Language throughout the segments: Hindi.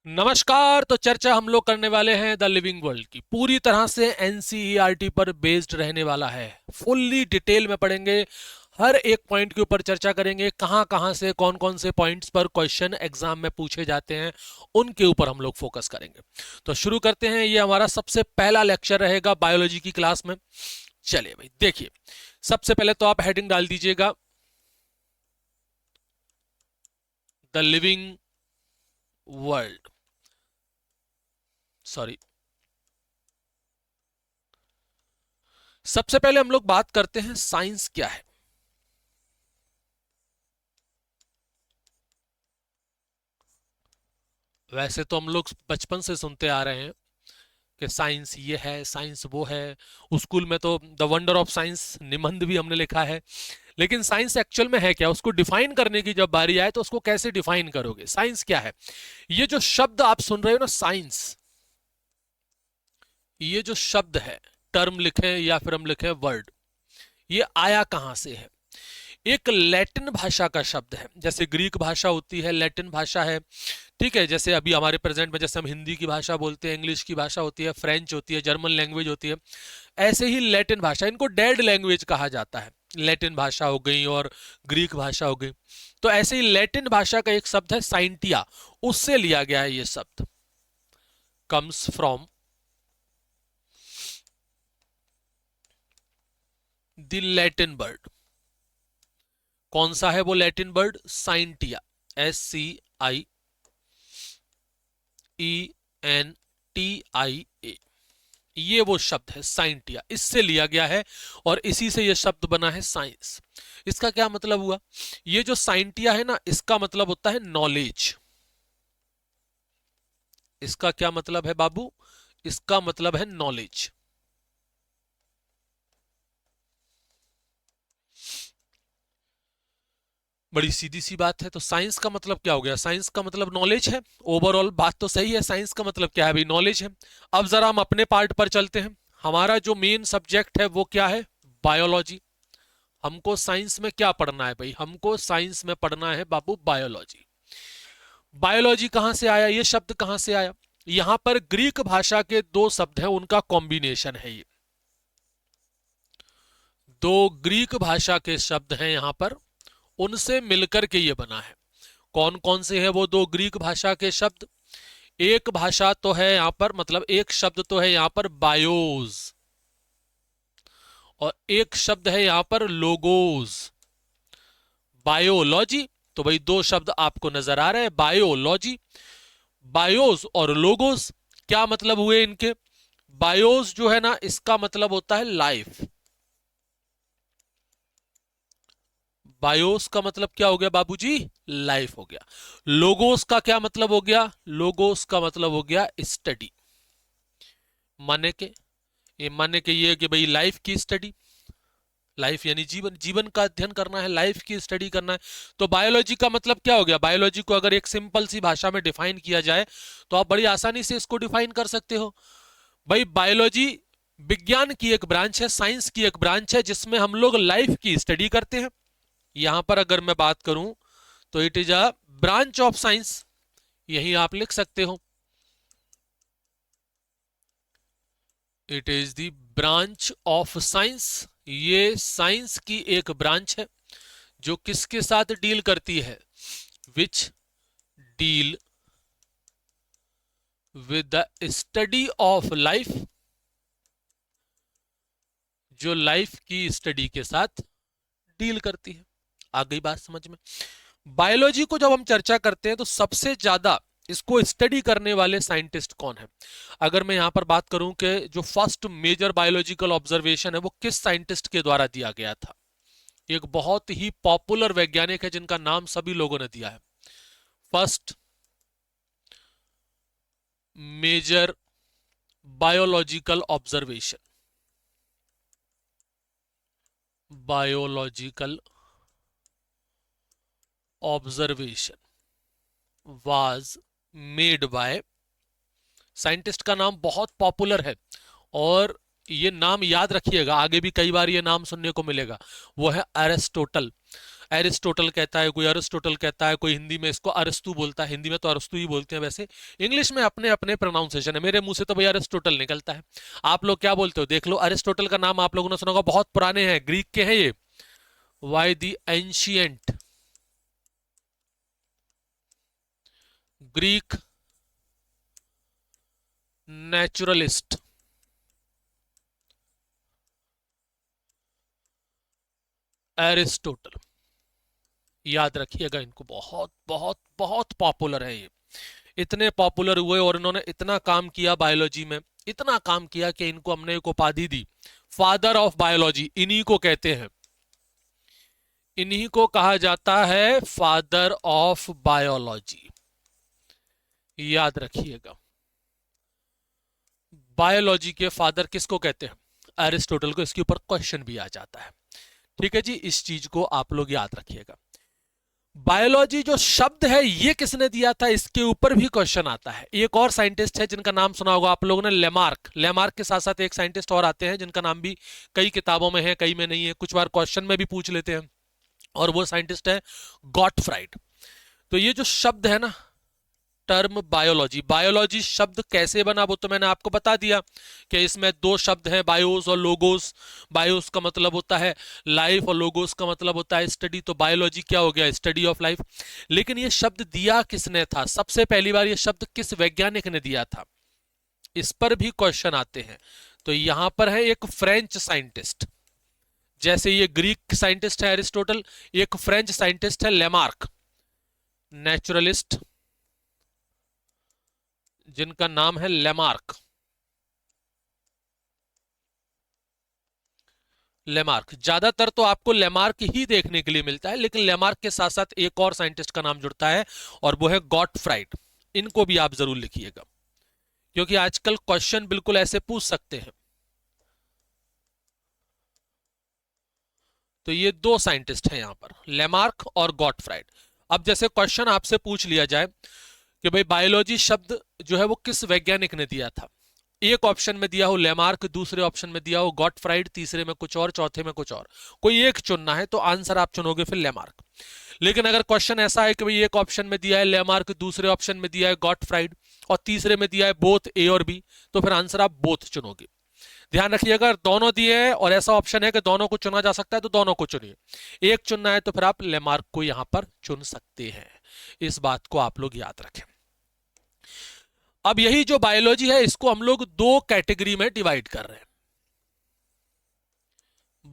नमस्कार। तो चर्चा हम लोग करने वाले हैं द लिविंग वर्ल्ड की। पूरी तरह से एनसीईआरटी पर बेस्ड रहने वाला है। फुल्ली डिटेल में पढ़ेंगे, हर एक पॉइंट के ऊपर चर्चा करेंगे, कहां कहां से कौन कौन से पॉइंट्स पर क्वेश्चन एग्जाम में पूछे जाते हैं, उनके ऊपर हम लोग फोकस करेंगे। तो शुरू करते हैं। ये हमारा सबसे पहला लेक्चर रहेगा बायोलॉजी की क्लास में। चलिए भाई देखिए, सबसे पहले तो आप हेडिंग डाल दीजिएगा द लिविंग वर्ल्ड। सॉरी, सबसे पहले हम लोग बात करते हैं साइंस क्या है। वैसे तो हम लोग बचपन से सुनते आ रहे हैं कि साइंस ये है, साइंस वो है। स्कूल में तो द वंडर ऑफ साइंस निबंध भी हमने लिखा है। लेकिन साइंस एक्चुअल में है क्या, उसको डिफाइन करने की जब बारी आए तो उसको कैसे डिफाइन करोगे, साइंस क्या है। ये जो शब्द आप सुन रहे हो ना साइंस, ये जो शब्द है, टर्म लिखे या फिर हम लिखे वर्ड, ये आया कहां से है। एक लैटिन भाषा का शब्द है। जैसे ग्रीक भाषा होती है, लैटिन भाषा है, ठीक है। जैसे अभी हमारे प्रेजेंट में जैसे हम हिंदी की भाषा बोलते हैं, इंग्लिश की भाषा होती है, फ्रेंच होती है, जर्मन लैंग्वेज होती है, ऐसे ही लैटिन भाषा, इनको डेड लैंग्वेज कहा जाता है। लैटिन भाषा हो गई और ग्रीक भाषा हो गई। तो ऐसे ही लैटिन भाषा का एक शब्द है साइंटिया, उससे लिया गया है ये शब्द। Comes from the Latin word. कौन सा है वो लैटिन वर्ड? Scientia, SCIENTIA। ये वो शब्द है साइंटिया, इससे लिया गया है और इसी से ये शब्द बना है साइंस। इसका क्या मतलब हुआ? ये जो साइंटिया है ना, इसका मतलब होता है नॉलेज। इसका क्या मतलब है बाबू? इसका मतलब है नॉलेज। बड़ी सीधी सी बात है। तो साइंस का मतलब क्या हो गया? साइंस का मतलब नॉलेज है। ओवरऑल बात तो सही है, साइंस का मतलब क्या है भाई? नॉलेज है। अब जरा हम अपने पार्ट पर चलते हैं। हमारा जो मेन सब्जेक्ट है वो क्या है? बायोलॉजी। हमको साइंस में क्या पढ़ना है भाई? हमको साइंस में पढ़ना है बाबू बायोलॉजी। बायोलॉजी कहां से आया? ये शब्द कहां से आया? यहां पर ग्रीक भाषा के दो शब्द हैं, उनका कॉम्बिनेशन है ये। दो ग्रीक भाषा के शब्द हैं यहां पर, उनसे मिलकर के ये बना है। कौन कौन से हैं वो दो ग्रीक भाषा के शब्द? एक भाषा तो है यहां पर, मतलब एक शब्द तो है यहां पर बायोस, और एक शब्द है यहां पर लोगोस। बायोलॉजी, तो भाई दो शब्द आपको नजर आ रहे हैं, बायोलॉजी। बायोस और लोगोस, क्या मतलब हुए इनके? बायोस जो है ना, इसका मतलब होता है लाइफ। बायोस का मतलब क्या हो गया बाबूजी? लाइफ हो गया। लोगोस का क्या मतलब हो गया? लोगोस का मतलब हो गया स्टडी। माने के, ये माने के ये कि भाई लाइफ की स्टडी। लाइफ यानी जीवन, जीवन का अध्ययन करना है, लाइफ की स्टडी करना है। तो बायोलॉजी का मतलब क्या हो गया? बायोलॉजी को अगर एक सिंपल सी भाषा में डिफाइन किया जाए तो आप बड़ी आसानी से इसको डिफाइन कर सकते हो। भाई बायोलॉजी विज्ञान की एक ब्रांच है, साइंस की एक ब्रांच है, जिसमें हम लोग लाइफ की स्टडी करते हैं। यहां पर अगर मैं बात करूं तो it is a branch of science, यही आप लिख सकते हो। It is the branch of science. ये साइंस की एक ब्रांच है जो किसके साथ डील करती है? Which deal with the study of life, जो लाइफ की स्टडी के साथ डील करती है। आ गई बात समझ में? बायोलॉजी को जब हम चर्चा करते हैं तो सबसे ज्यादा इसको स्टडी करने वाले साइंटिस्ट कौन है? अगर मैं यहां पर बात करूं कि जो फर्स्ट मेजर बायोलॉजिकल ऑब्जर्वेशन है वो किस साइंटिस्ट के द्वारा दिया गया था? एक बहुत ही पॉपुलर वैज्ञानिक है जिनका नाम सभी लोगों ने दिया है। First major biological observation, biological observation was made by, scientist का नाम बहुत पॉपुलर है और ये नाम याद रखिएगा, आगे भी कई बार ये नाम सुनने को मिलेगा। वो है एरिस्टोटल। एरिस्टोटल कहता है, कोई अरिस्टोटल कहता है, कोई हिंदी में इसको अरस्तु बोलता है, हिंदी में तो अरस्तु ही बोलते हैं, वैसे इंग्लिश में अपने अपने प्रोनाउंसिएशन है। मेरे मुंह से तो भैया अरिस्टोटल निकलता है, आप लोग क्या बोलते हो देख लो। अरिस्टोटल का नाम आप लोगों ने सुना होगा, बहुत पुराने हैं, ग्रीक के हैं ये। Why the ancient Greek naturalist Aristotle, याद रखिएगा इनको, बहुत बहुत बहुत पॉपुलर है ये। इतने पॉपुलर हुए और इन्होंने इतना काम किया बायोलॉजी में, इतना काम किया कि इनको हमने एक उपाधि दी, फादर ऑफ बायोलॉजी। इन्हीं को कहते हैं, इन्हीं को कहा जाता है फादर ऑफ बायोलॉजी, याद रखिएगा। बायोलॉजी के फादर किसको कहते हैं? एरिस्टोटल को। इसके ऊपर क्वेश्चन भी आ जाता है, ठीक है जी, इस चीज को आप लोग याद रखिएगा। बायोलॉजी जो शब्द है ये किसने दिया था, इसके ऊपर भी क्वेश्चन आता है। एक और साइंटिस्ट है जिनका नाम सुना होगा आप लोगों ने, लेमार्क। लेमार्क के साथ साथ एक साइंटिस्ट और आते हैं जिनका नाम भी कई किताबों में है, कई में नहीं है, कुछ बार क्वेश्चन में भी पूछ लेते हैं, और वो साइंटिस्ट है गॉटफ्राइड। तो ये जो शब्द है ना, टर्म बायोलॉजी, बायोलॉजी शब्द कैसे बना वो तो मैंने आपको बता दिया कि इसमें दो शब्द हैं, बायोस और लोगोस। बायोस का मतलब होता है लाइफ और लोगोस का मतलब होता है स्टडी। तो बायोलॉजी क्या हो गया? Study of life. लेकिन ये शब्द दिया किसने था? सबसे पहली बार ये शब्द किस वैज्ञानिक ने दिया था? इस पर भी क्वेश्चन आते हैं। तो यहां पर है एक फ्रेंच साइंटिस्ट, जैसे ये ग्रीक साइंटिस्ट है एरिस्टोटल, एक फ्रेंच साइंटिस्ट है लेमार्क, नेचुरलिस्ट जिनका नाम है लेमार्क। लेमार्क ज्यादातर तो आपको लेमार्क ही देखने के लिए मिलता है, लेकिन लेमार्क के साथ साथ एक और साइंटिस्ट का नाम जुड़ता है और वो है गॉटफ्राइड। इनको भी आप जरूर लिखिएगा, क्योंकि आजकल क्वेश्चन बिल्कुल ऐसे पूछ सकते हैं। तो ये दो साइंटिस्ट हैं यहां पर, लेमार्क और गॉटफ्राइड। अब जैसे क्वेश्चन आपसे पूछ लिया जाए कि भाई बायोलॉजी शब्द जो है वो किस वैज्ञानिक ने दिया था, एक ऑप्शन में दिया हो लेमार्क, दूसरे ऑप्शन में दिया हो गॉटफ्राइड, तीसरे में कुछ और, चौथे में कुछ और, कोई एक चुनना है तो आंसर आप चुनोगे फिर लेमार्क। लेकिन अगर क्वेश्चन ऐसा है कि भाई एक ऑप्शन में दिया है लेमार्क, दूसरे ऑप्शन में दिया है गॉटफ्राइड और तीसरे में दिया है बोथ ए और बी, तो फिर आंसर आप बोथ चुनोगे। ध्यान रखिए, अगर दोनों दिए हैं और ऐसा ऑप्शन है कि दोनों को चुना जा सकता है तो दोनों को चुनिए, एक चुनना है तो फिर आप लेमार्क को यहां पर चुन सकते हैं। इस बात को आप लोग याद रखें। अब यही जो बायोलॉजी है इसको हम लोग दो कैटेगरी में डिवाइड कर रहे हैं।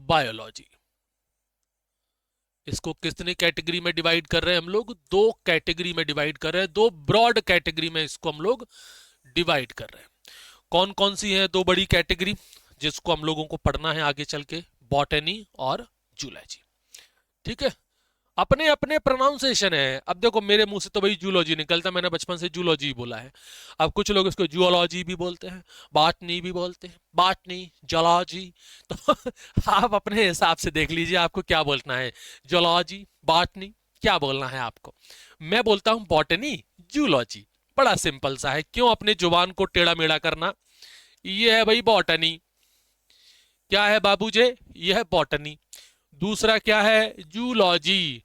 बायोलॉजी इसको कितनी कैटेगरी में डिवाइड कर रहे हैं हम लोग? दो कैटेगरी में डिवाइड कर रहे हैं, दो ब्रॉड कैटेगरी में इसको हम लोग डिवाइड कर रहे हैं। कौन कौन सी है दो बड़ी कैटेगरी जिसको हम लोगों को पढ़ना है आगे चल के? बॉटनी और जूलॉजी। ठीक है, अपने अपने प्रोनाउंसिएशन है। अब देखो मेरे मुंह से तो भाई जूलॉजी निकलता, मैंने बचपन से जूलॉजी बोला है। अब कुछ लोग इसको जूलॉजी भी बोलते हैं, बॉटनी भी बोलते हैं, बॉटनी, जूलॉजी। तो आप अपने हिसाब से देख लीजिए आपको क्या बोलना है, जूलॉजी, बॉटनी, क्या बोलना है आपको। मैं बोलता हूं बॉटनी, जूलॉजी, बड़ा सिंपल सा है। क्यों अपने जुबान को टेढ़ा मेढ़ा करना? ये है भाई बॉटनी। क्या है बाबूजी? ये है बॉटनी। दूसरा क्या है? जूलॉजी।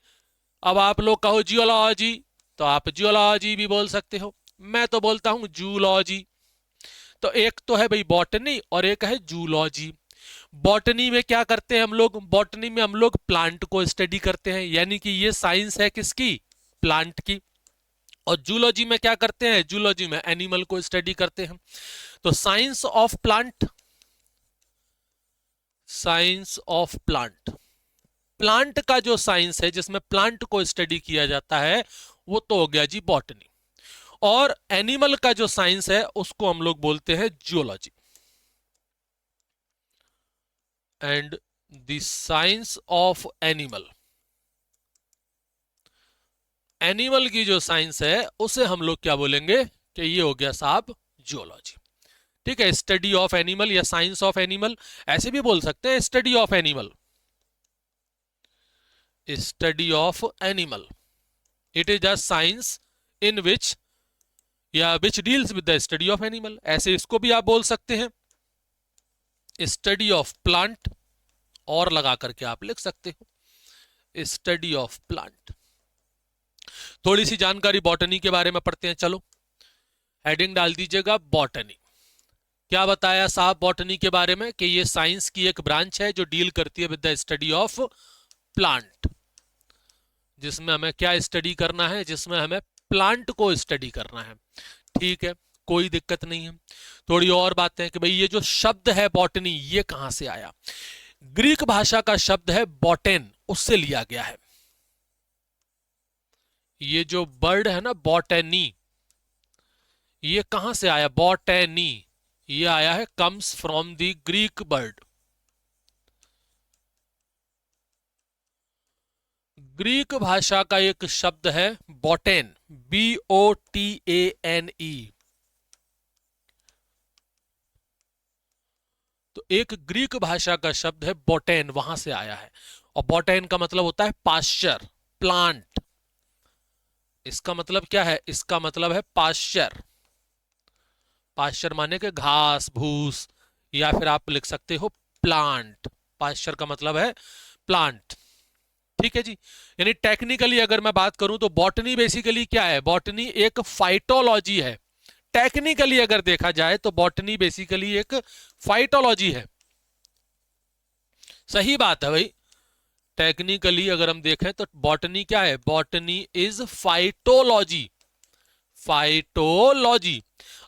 अब आप लोग कहो जियोलॉजी तो आप जियोलॉजी भी बोल सकते हो, मैं तो बोलता हूं जूलॉजी। तो एक तो है भाई बॉटनी और एक है जूलॉजी। बॉटनी में क्या करते हैं हम लोग? बॉटनी में हम लोग प्लांट को स्टडी करते हैं, यानी कि ये साइंस है किसकी? प्लांट की। और जूलॉजी में क्या करते हैं? जूलॉजी में एनिमल को स्टडी करते हैं। तो science of plant, science of plant, plant का जो साइंस है जिसमें प्लांट को स्टडी किया जाता है वो तो हो गया जी बॉटनी। और एनिमल का जो साइंस है उसको हम लोग बोलते हैं geology. And the science of animal, animal की जो साइंस है उसे हम लोग क्या बोलेंगे कि ये हो गया साहब जियोलॉजी। ठीक है, स्टडी ऑफ एनिमल या साइंस ऑफ एनिमल ऐसे भी बोल सकते हैं, study of animal, study of animal. It is a science in which या which deals with the study of animal, ऐसे इसको भी आप बोल सकते हैं। स्टडी ऑफ प्लांट और लगा करके आप लिख सकते हो। Study of plant. थोड़ी सी जानकारी बॉटनी के बारे में पढ़ते हैं, चलो हेडिंग डाल दीजिएगा बॉटनी। क्या बताया साहब बॉटनी के बारे में कि ये साइंस की एक ब्रांच है जो डील करती है with the study of plant, जिसमें हमें क्या स्टडी करना है, जिसमें हमें प्लांट को स्टडी करना है। ठीक है, कोई दिक्कत नहीं है। थोड़ी और बातें कि भाई ये जो शब्द है बॉटनी ये कहां से आया। ग्रीक भाषा का शब्द है बॉटेन, उससे लिया गया है। ये जो वर्ड है ना बॉटेनी, ये कहां से आया, बॉटेनी, ये आया है comes from the Greek word. Greek भाषा का एक शब्द है बॉटेन, BOTANE। तो एक ग्रीक भाषा का शब्द है बॉटेन, वहां से आया है। और बॉटेन का मतलब होता है पाश्चर, प्लांट। इसका मतलब क्या है, इसका मतलब है पाश्चर। पाश्चर माने के घास भूस, या फिर आप लिख सकते हो प्लांट। पाश्चर का मतलब है प्लांट। ठीक है जी। यानी टेक्निकली अगर मैं बात करूं तो बॉटनी बेसिकली क्या है, बॉटनी एक फाइटोलॉजी है। टेक्निकली अगर देखा जाए तो बॉटनी बेसिकली एक फाइटोलॉजी है। सही बात है भाई। टेक्निकली अगर हम देखें तो बॉटनी क्या है, बॉटनी इज फाइटोलॉजी। फाइटोलॉजी।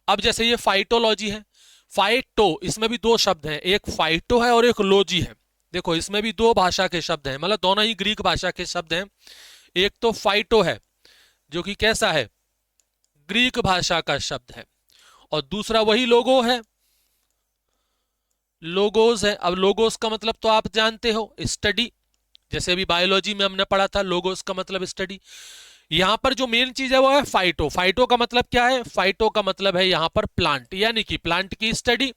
अब जैसे ये फाइटोलॉजी है, फाइटो, इसमें भी दो शब्द हैं, एक फाइटो है और एक लॉजी है। देखो इसमें भी दो भाषा के शब्द हैं, मतलब दोनों ही ग्रीक भाषा के शब्द हैं। एक तो फाइटो है जो कि कैसा है, ग्रीक भाषा का शब्द है, और दूसरा वही लोगो है, लोगोस है। अब लोगोस का मतलब तो आप जानते हो, स्टडी। जैसे अभी बायोलॉजी में हमने पढ़ा था लोगोस का मतलब स्टडी। यहां पर जो मेन चीज है वो है फाइटो। फाइटो का मतलब क्या है, फाइटो का मतलब है यहां पर प्लांट, यानी कि प्लांट की स्टडी।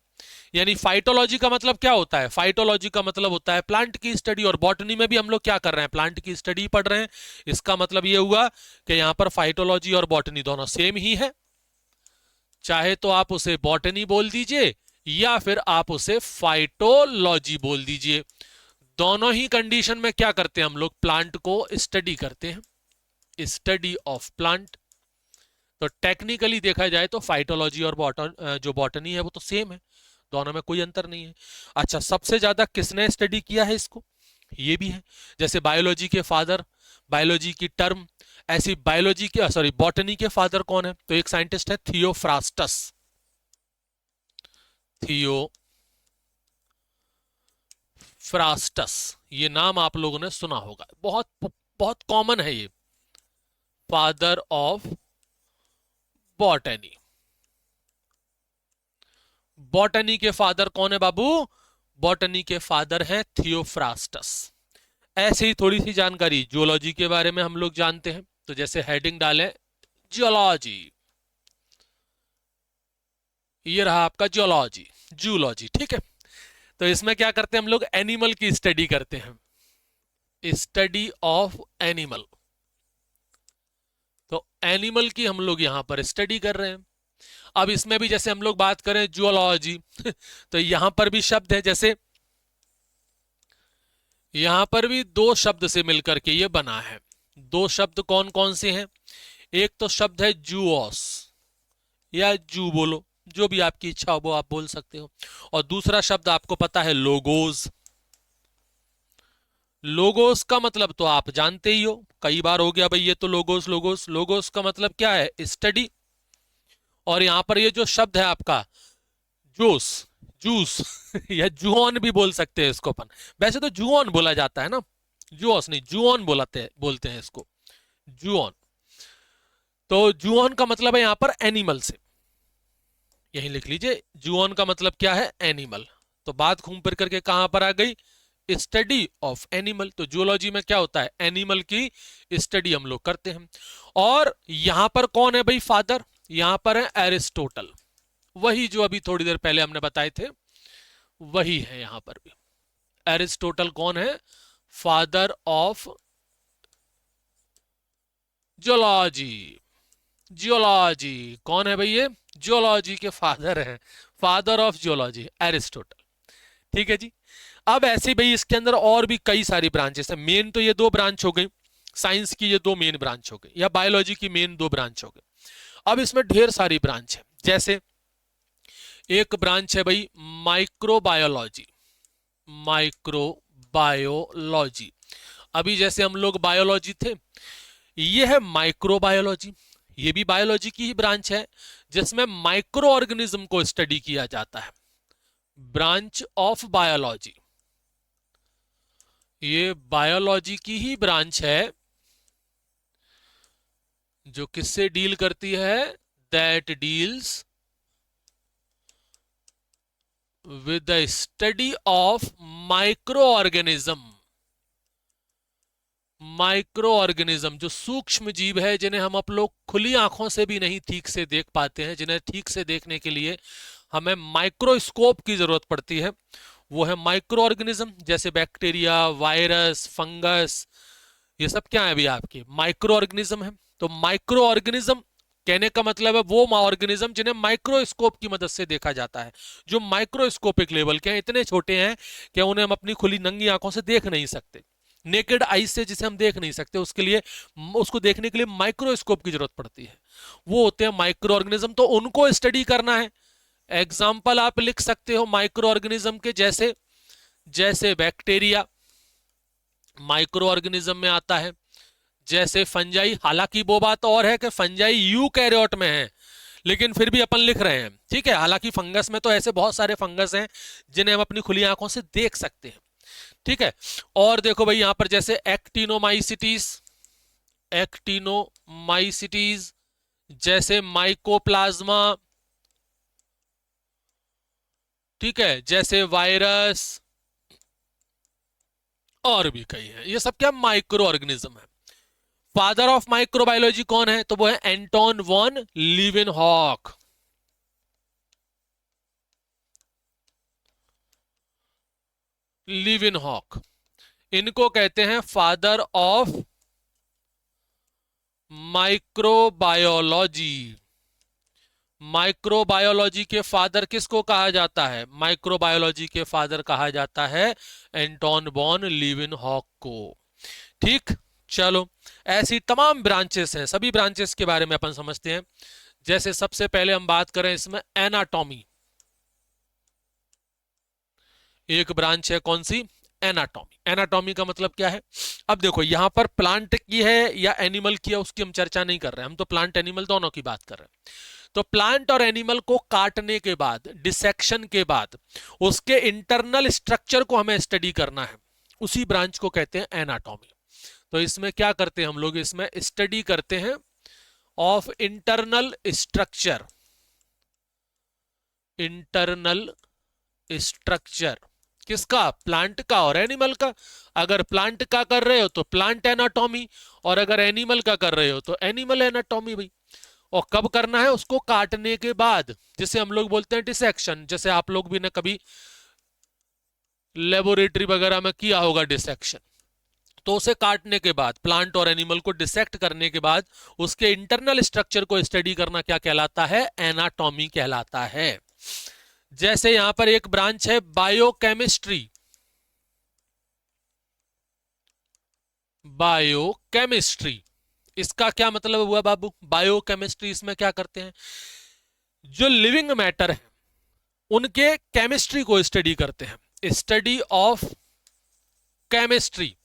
यानी फाइटोलॉजी का मतलब क्या होता है, फाइटोलॉजी का मतलब होता है प्लांट की स्टडी। और बॉटनी में भी हम लोग क्या कर रहे हैं, प्लांट की स्टडी पढ़ रहे हैं। इसका मतलब ये हुआ कि यहां पर फाइटोलॉजी और बॉटनी दोनों सेम ही है। चाहे तो आप उसे बॉटनी बोल दीजिए या फिर आप उसे फाइटोलॉजी बोल दीजिए। दोनों ही कंडीशन में क्या करते हैं हम लोग, प्लांट को स्टडी करते हैं, स्टडी ऑफ प्लांट। तो टेक्निकली देखा जाए तो फाइटोलॉजी और जो बॉटनी है वो तो सेम है, दोनों में कोई अंतर नहीं है। अच्छा, सबसे ज्यादा किसने स्टडी किया है इसको, ये भी है। जैसे बायोलॉजी के फादर, बायोलॉजी की टर्म, ऐसी बायोलॉजी के सॉरी बॉटनी के फादर कौन है, तो एक साइंटिस्ट है थियोफ्रास्टस। थियोफ्रास्टस, ये नाम आप लोगों ने सुना होगा, बहुत बहुत कॉमन है ये, फादर ऑफ बॉटनी। बॉटनी के फादर कौन है बाबू, बॉटनी के फादर हैं थियोफ्रास्टस। ऐसे ही थोड़ी सी जानकारी जियोलॉजी के बारे में हम लोग जानते हैं, तो जैसे हेडिंग डालें जियोलॉजी, ये रहा आपका जियोलॉजी, जूलॉजी। ठीक है, तो इसमें क्या करते हैं हम लोग, एनिमल की स्टडी करते हैं, स्टडी ऑफ एनिमल। तो एनिमल की हम लोग यहां पर स्टडी कर रहे हैं। अब इसमें भी जैसे हम लोग बात करें जूलॉजी तो यहां पर भी शब्द है, जैसे यहां पर भी दो शब्द से मिलकर के ये बना है। दो शब्द कौन कौन से हैं, एक तो शब्द है जूओस, या जू बोलो, जो भी आपकी इच्छा हो वो आप बोल सकते हो। और दूसरा शब्द आपको पता है लोगोस। लोगोस का मतलब तो आप जानते ही हो, कई बार हो गया भाई ये तो लोगोस लोगोस। लोगोस का मतलब क्या है, स्टडी। और यहां पर ये जो शब्द है आपका जूस, जूस या जुओन भी बोल सकते हैं इसको अपन, वैसे तो जुओन बोला जाता है ना, जुओस नहीं, जुओन बोलते हैं इसको, जुओन। तो जुओन का मतलब है यहां पर एनिमल से, यही लिख लीजिए, जुओन का मतलब क्या है, एनिमल। तो बात घूम फिर करके कहां पर आ गई, स्टडी ऑफ एनिमल। तो जूलॉजी में क्या होता है, एनिमल की स्टडी हम लोग करते हैं। और यहां पर कौन है भाई फादर, यहां पर है एरिस्टोटल, वही जो अभी थोड़ी देर पहले हमने बताए थे, वही है यहां पर भी। एरिस्टोटल कौन है, फादर ऑफ जियोलॉजी। जियोलॉजी कौन है भाई, ये जियोलॉजी के फादर हैं, फादर ऑफ जियोलॉजी एरिस्टोटल। ठीक है जी। अब ऐसे भाई इसके अंदर और भी कई सारी ब्रांचेस है। मेन तो ये दो ब्रांच हो गई, साइंस की ये दो मेन ब्रांच हो गई, या बायोलॉजी की मेन दो ब्रांच हो गई। अब इसमें ढेर सारी ब्रांच है। जैसे एक ब्रांच है भाई माइक्रोबायोलॉजी, माइक्रोबायोलॉजी। अभी जैसे हम लोग बायोलॉजी थे, ये है माइक्रोबायोलॉजी, ये भी बायोलॉजी की ही ब्रांच है जिसमें माइक्रो ऑर्गेनिज्म को स्टडी किया जाता है। ब्रांच ऑफ बायोलॉजी, ये बायोलॉजी की ही ब्रांच है जो किससे डील करती है, that deals with the study of micro organism. Micro organism जो सूक्ष्म जीव है, जिन्हें हम आप लोग खुली आंखों से भी नहीं ठीक से देख पाते हैं, जिन्हें ठीक से देखने के लिए हमें माइक्रोस्कोप की जरूरत पड़ती है, वो है माइक्रो ऑर्गेनिज्म। जैसे बैक्टीरिया, वायरस, फंगस, ये सब क्या है अभी आपके माइक्रो ऑर्गेनिज्म है। तो माइक्रो ऑर्गेनिज्म कहने का मतलब है वो ऑर्गेनिज्म जिन्हें माइक्रोस्कोप की मदद से देखा जाता है, जो माइक्रोस्कोपिक लेवल के हैं, इतने छोटे हैं कि उन्हें हम अपनी खुली नंगी आंखों से देख नहीं सकते, नेकेड आइज से जिसे हम देख नहीं सकते, उसके लिए उसको देखने के लिए माइक्रोस्कोप की जरूरत पड़ती है। वो होते हैं माइक्रो ऑर्गेनिज्म, तो उनको स्टडी करना है। एग्जाम्पल आप लिख सकते हो माइक्रो ऑर्गेनिज्म के, जैसे जैसे बैक्टीरिया माइक्रो ऑर्गेनिज्म में आता है, जैसे फंजाई। हालांकि वो बात और है कि फंजाई यूकैरियोट में है, लेकिन फिर भी अपन लिख रहे हैं, ठीक है। हालांकि फंगस में तो ऐसे बहुत सारे फंगस हैं जिन्हें हम अपनी खुली आंखों से देख सकते हैं, ठीक है। और देखो भाई यहां पर जैसे एक्टिनोमाइसिटीज, एक्टिनोमाइसिटीज, जैसे माइकोप्लाज्मा, ठीक है, जैसे वायरस, और भी कई हैं। ये सब क्या माइक्रो ऑर्गेनिज्म है। फादर ऑफ माइक्रोबायोलॉजी कौन है, तो वो है एंटोन वॉन लीवेनहॉक। लीवेनहॉक, इनको कहते हैं फादर ऑफ माइक्रोबायोलॉजी। माइक्रोबायोलॉजी के फादर किसको कहा जाता है, माइक्रोबायोलॉजी के फादर कहा जाता है एंटोन वॉन लीवेनहॉक को, ठीक। चलो, ऐसी तमाम ब्रांचेस हैं, सभी ब्रांचेस के बारे में अपन समझते हैं। जैसे सबसे पहले हम बात करें इसमें एनाटॉमी, एक ब्रांच है कौन सी, एनाटॉमी। एनाटॉमी का मतलब क्या है, अब देखो यहां पर प्लांट की है या एनिमल की है उसकी हम चर्चा नहीं कर रहे हैं, हम तो प्लांट एनिमल दोनों की बात कर रहे हैं। तो प्लांट और एनिमल को काटने के बाद, डिसेक्शन के बाद, उसके इंटरनल स्ट्रक्चर को हमें स्टडी करना है, उसी ब्रांच को कहते हैं एनाटॉमी। तो इसमें क्या करते हैं हम लोग, इसमें स्टडी करते हैं of internal structure, internal structure किसका, प्लांट का और एनिमल का। अगर प्लांट का कर रहे हो तो प्लांट एनाटॉमी, और अगर एनिमल का कर रहे हो तो एनिमल एनाटॉमी भाई। और कब करना है, उसको काटने के बाद, जिसे हम लोग बोलते हैं डिसेक्शन। जैसे आप लोग भी ने कभी लेबोरेटरी वगैरह में किया होगा डिसेक्शन, तो उसे काटने के बाद, प्लांट और एनिमल को डिसेक्ट करने के बाद उसके इंटरनल स्ट्रक्चर को स्टडी करना क्या कहलाता है, एनाटॉमी कहलाता है। जैसे यहां पर एक ब्रांच है बायोकेमिस्ट्री, बायोकेमिस्ट्री, इसका क्या मतलब हुआ बाबू, बायोकेमिस्ट्री इसमें क्या करते हैं, जो लिविंग मैटर है उनके केमिस्ट्री को स्टडी करते हैं, study of chemistry,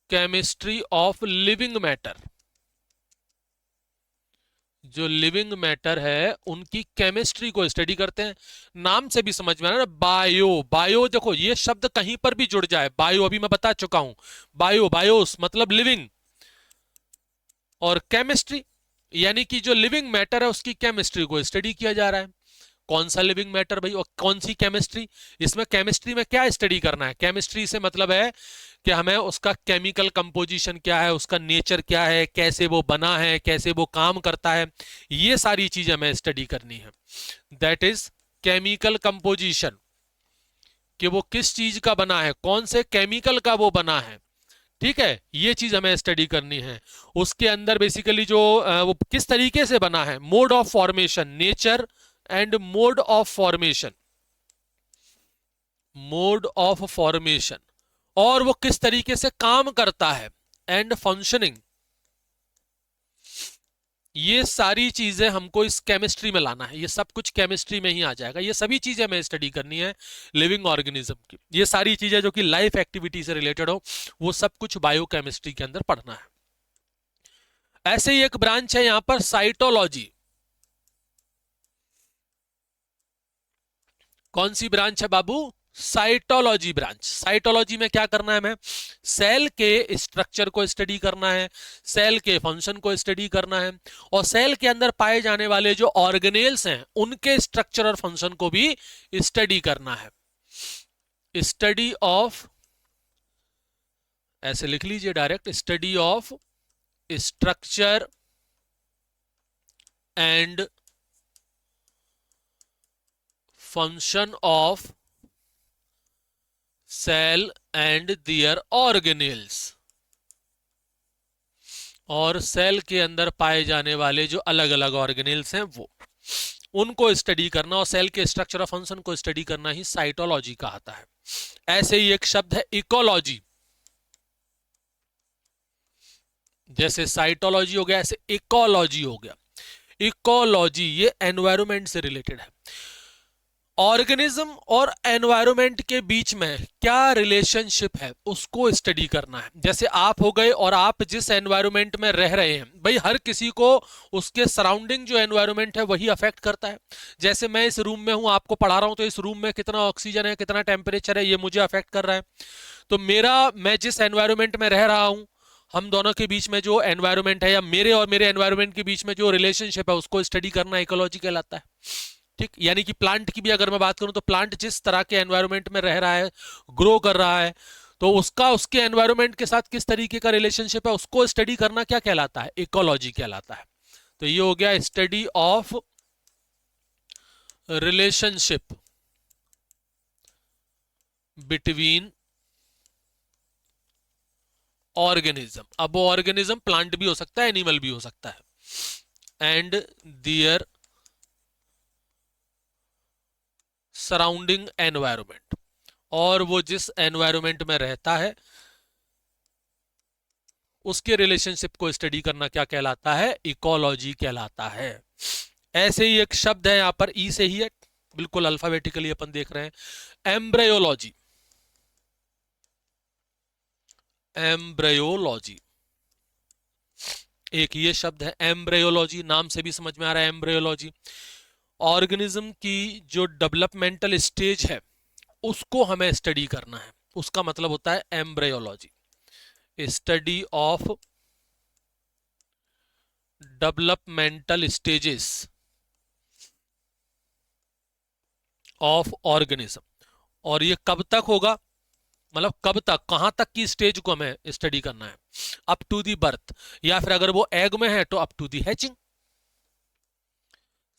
chemistry of living matter. जो लिविंग मैटर है उनकी केमिस्ट्री को स्टडी करते हैं। नाम से भी समझ में आ रहा है ना, बायो। बायो देखो ये शब्द कहीं पर भी जुड़ जाए, बायो अभी मैं बता चुका हूं, बायो, बायोस मतलब लिविंग, और केमिस्ट्री यानी कि जो लिविंग मैटर है उसकी केमिस्ट्री को स्टडी किया जा रहा है। कौन सा लिविंग मैटर भाई और कौन सी केमिस्ट्री, इसमें केमिस्ट्री में क्या स्टडी करना है, केमिस्ट्री से मतलब है कि हमें उसका केमिकल कंपोजिशन क्या है, उसका नेचर क्या है, कैसे वो बना है, कैसे वो काम करता है, ये सारी चीजें हमें स्टडी करनी है। दैट इज केमिकल कंपोजिशन, कि वो किस चीज का बना है, कौन से केमिकल का वो बना है, ठीक है, ये चीज हमें स्टडी करनी है। उसके अंदर बेसिकली जो वो किस तरीके से बना है, mode of formation, nature and mode of formation, mode of formation, और वो किस तरीके से काम करता है, एंड फंक्शनिंग। ये सारी चीजें हमको इस केमिस्ट्री में लाना है, ये सब कुछ केमिस्ट्री में ही आ जाएगा, ये सभी चीजें हमें स्टडी करनी है लिविंग ऑर्गेनिज्म की। ये सारी चीजें जो कि लाइफ एक्टिविटी से रिलेटेड हो, वो सब कुछ बायोकेमिस्ट्री के अंदर पढ़ना है। ऐसे ही एक ब्रांच है यहां पर साइटोलॉजी। कौन सी ब्रांच है बाबू? Cytology branch. साइटोलॉजी में क्या करना है हमें? सेल के स्ट्रक्चर को स्टडी करना है, सेल के फंक्शन को स्टडी करना है, और सेल के अंदर पाए जाने वाले जो ऑर्गेनेल्स हैं उनके स्ट्रक्चर और फंक्शन को भी स्टडी करना है। स्टडी ऑफ, ऐसे लिख लीजिए direct, study of structure and function of cell and their organelles. और सेल के अंदर पाए जाने वाले जो अलग अलग ऑर्गेनेल्स हैं वो, उनको स्टडी करना, और सेल के स्ट्रक्चर ऑफ फंक्शन को स्टडी करना ही साइटोलॉजी कहलाता है। ऐसे ही एक शब्द है इकोलॉजी। जैसे साइटोलॉजी हो गया, ऐसे इकोलॉजी हो गया। इकोलॉजी ये एनवायरमेंट से रिलेटेड है। ऑर्गेनिज्म और एनवायरमेंट के बीच में क्या रिलेशनशिप है उसको स्टडी करना है। जैसे आप हो गए, और आप जिस एनवायरमेंट में रह रहे हैं, भाई हर किसी को उसके सराउंडिंग जो एनवायरमेंट है वही अफेक्ट करता है। जैसे मैं इस रूम में हूं, आपको पढ़ा रहा हूं, तो इस रूम में कितना ऑक्सीजन है, कितना टेम्परेचर है, ये मुझे अफेक्ट कर रहा है। तो मैं जिस एनवायरमेंट में रह रहा हूं, हम दोनों के बीच में जो एनवायरमेंट है, या मेरे और मेरे एनवायरमेंट के बीच में जो रिलेशनशिप है, उसको स्टडी करना इकोलॉजी कहलाता है। ठीक, यानी कि प्लांट की भी अगर मैं बात करूं, तो प्लांट जिस तरह के एनवायरमेंट में रह रहा है, ग्रो कर रहा है, तो उसका उसके एनवायरमेंट के साथ किस तरीके का रिलेशनशिप है, उसको स्टडी करना क्या कहलाता है? इकोलॉजी कहलाता है। तो ये हो गया study of relationship between organism. अब वो ऑर्गेनिज्म प्लांट भी हो सकता है, एनिमल भी हो सकता है, एंड दियर सराउंडिंग एनवायरमेंट, और वो जिस एनवायरमेंट में रहता है उसके रिलेशनशिप को स्टडी करना क्या कहलाता है? इकोलॉजी कहलाता है। ऐसे ही एक शब्द है यहां पर, ई से ही है, बिल्कुल अल्फाबेटिकली अपन देख रहे हैं, एम्ब्रायोलॉजी। एम्ब्रायोलॉजी, एक ये शब्द है एम्ब्रायोलॉजी, नाम से भी समझ में आ रहा है एम्ब्रायोलॉजी। ऑर्गेनिज्म की जो डेवलपमेंटल स्टेज है उसको हमें स्टडी करना है, उसका मतलब होता है embryology. Study of developmental stages of organism. और ये कब तक होगा, मतलब कब तक, कहां तक की स्टेज को हमें स्टडी करना है? अप टू दी बर्थ, या फिर अगर वो एग में है तो अप टू दी हैचिंग।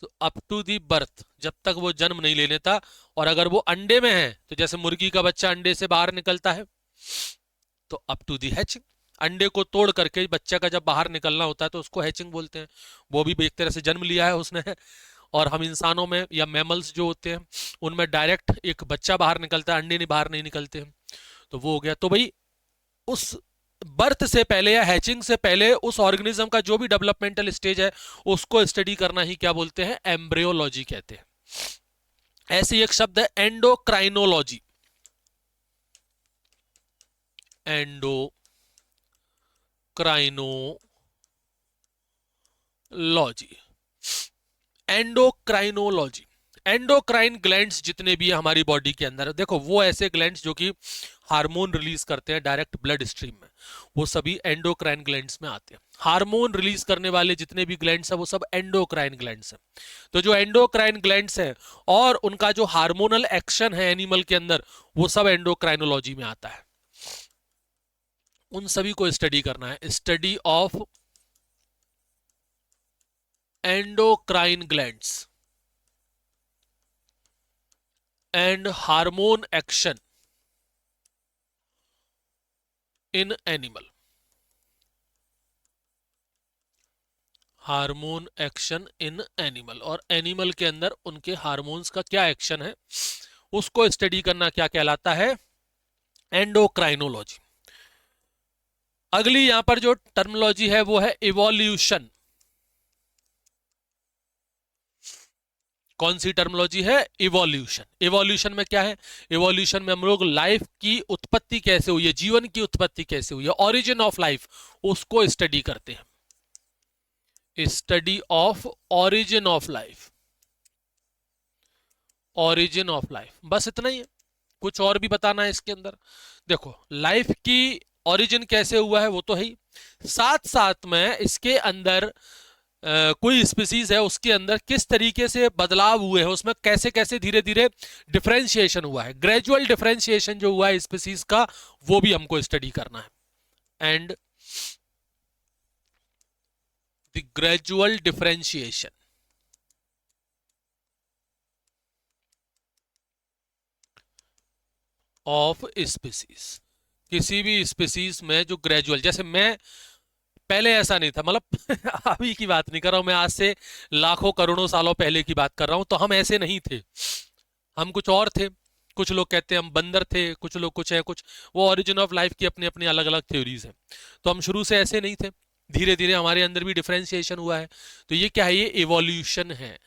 तो अप टू दी बर्थ, जब तक वो जन्म नहीं ले लेता। और अगर वो अंडे में है, तो जैसे मुर्गी का बच्चा अंडे से बाहर निकलता है, तो अप टू दी हैचिंग। अंडे को तोड़ करके बच्चा का जब बाहर निकलना होता है तो उसको हैचिंग बोलते हैं। वो भी एक तरह से जन्म लिया है उसने। और हम इंसानों में या मैमल्स जो होते हैं उनमें डायरेक्ट एक बच्चा बाहर निकलता है, अंडे नहीं बाहर नहीं निकलते हैं। तो वो हो गया। तो भाई उस बर्थ से पहले या हैचिंग से पहले उस ऑर्गेनिज्म का जो भी डेवलपमेंटल स्टेज है उसको स्टडी करना ही क्या बोलते हैं? एम्ब्रियोलॉजी कहते हैं। ऐसे ही एक शब्द है endocrinology. Endocrinology, endocrinology. Endocrine glands जितने भी है हमारी बॉडी के अंदर, देखो वो ऐसे ग्लैंड्स जो कि हार्मोन रिलीज करते हैं डायरेक्ट ब्लड स्ट्रीम में, वो सभी एंडोक्राइन ग्लैंड्स में आते हैं। हार्मोन रिलीज करने वाले जितने भी ग्लैंड्स हैं वो सब एंडोक्राइन ग्लैंड्स हैं। तो जो एंडोक्राइन ग्लैंड्स हैं और उनका जो हार्मोनल एक्शन है एनिमल के अंदर, वो सब एंडोक्राइनोलॉजी में आता है। उन सभी को स्टडी करना है। Study of endocrine glands and hormone action in animal. Hormone action in animal, और एनिमल के अंदर उनके हार्मोन्स का क्या एक्शन है उसको स्टडी करना क्या कहलाता है? एंडोक्राइनोलॉजी। अगली यहां पर जो टर्मिनोलॉजी है वो है इवोल्यूशन। कौन सी टर्मिनोलॉजी है? इवोल्यूशन। इवोल्यूशन में क्या है? इवोल्यूशन में हम लोग लाइफ की उत्पत्ति कैसे हुई है, जीवन की उत्पत्ति कैसे हुई है, ओरिजिन ऑफ लाइफ, उसको स्टडी करते हैं। Study of origin of life. Origin of life, बस इतना ही है, कुछ और भी बताना है इसके अंदर? देखो, लाइफ की ओरिजिन कैसे हुआ है वो तो है ही, साथ साथ में इसके अंदर कोई स्पीसीज है उसके अंदर किस तरीके से बदलाव हुए हैं, उसमें कैसे कैसे धीरे धीरे डिफरेंशिएशन हुआ है, ग्रेजुअल डिफरेंशिएशन जो हुआ है स्पीसीज का, वो भी हमको स्टडी करना है। And the gradual differentiation of species. किसी भी स्पीसीज में जो ग्रेजुअल, जैसे मैं पहले ऐसा नहीं था, मतलब अभी की बात नहीं कर रहा हूं मैं, आज से लाखों करोड़ों सालों पहले की बात कर रहा हूं, तो हम ऐसे नहीं थे, हम कुछ और थे। कुछ लोग कहते हैं हम बंदर थे, कुछ लोग कुछ है, कुछ वो ओरिजिन ऑफ लाइफ की अपनी अपनी अलग अलग थ्योरीज हैं। तो हम शुरू से ऐसे नहीं थे, धीरे धीरे हमारे अंदर भी डिफरेंशिएशन हुआ है। तो ये क्या है? ये इवोल्यूशन है।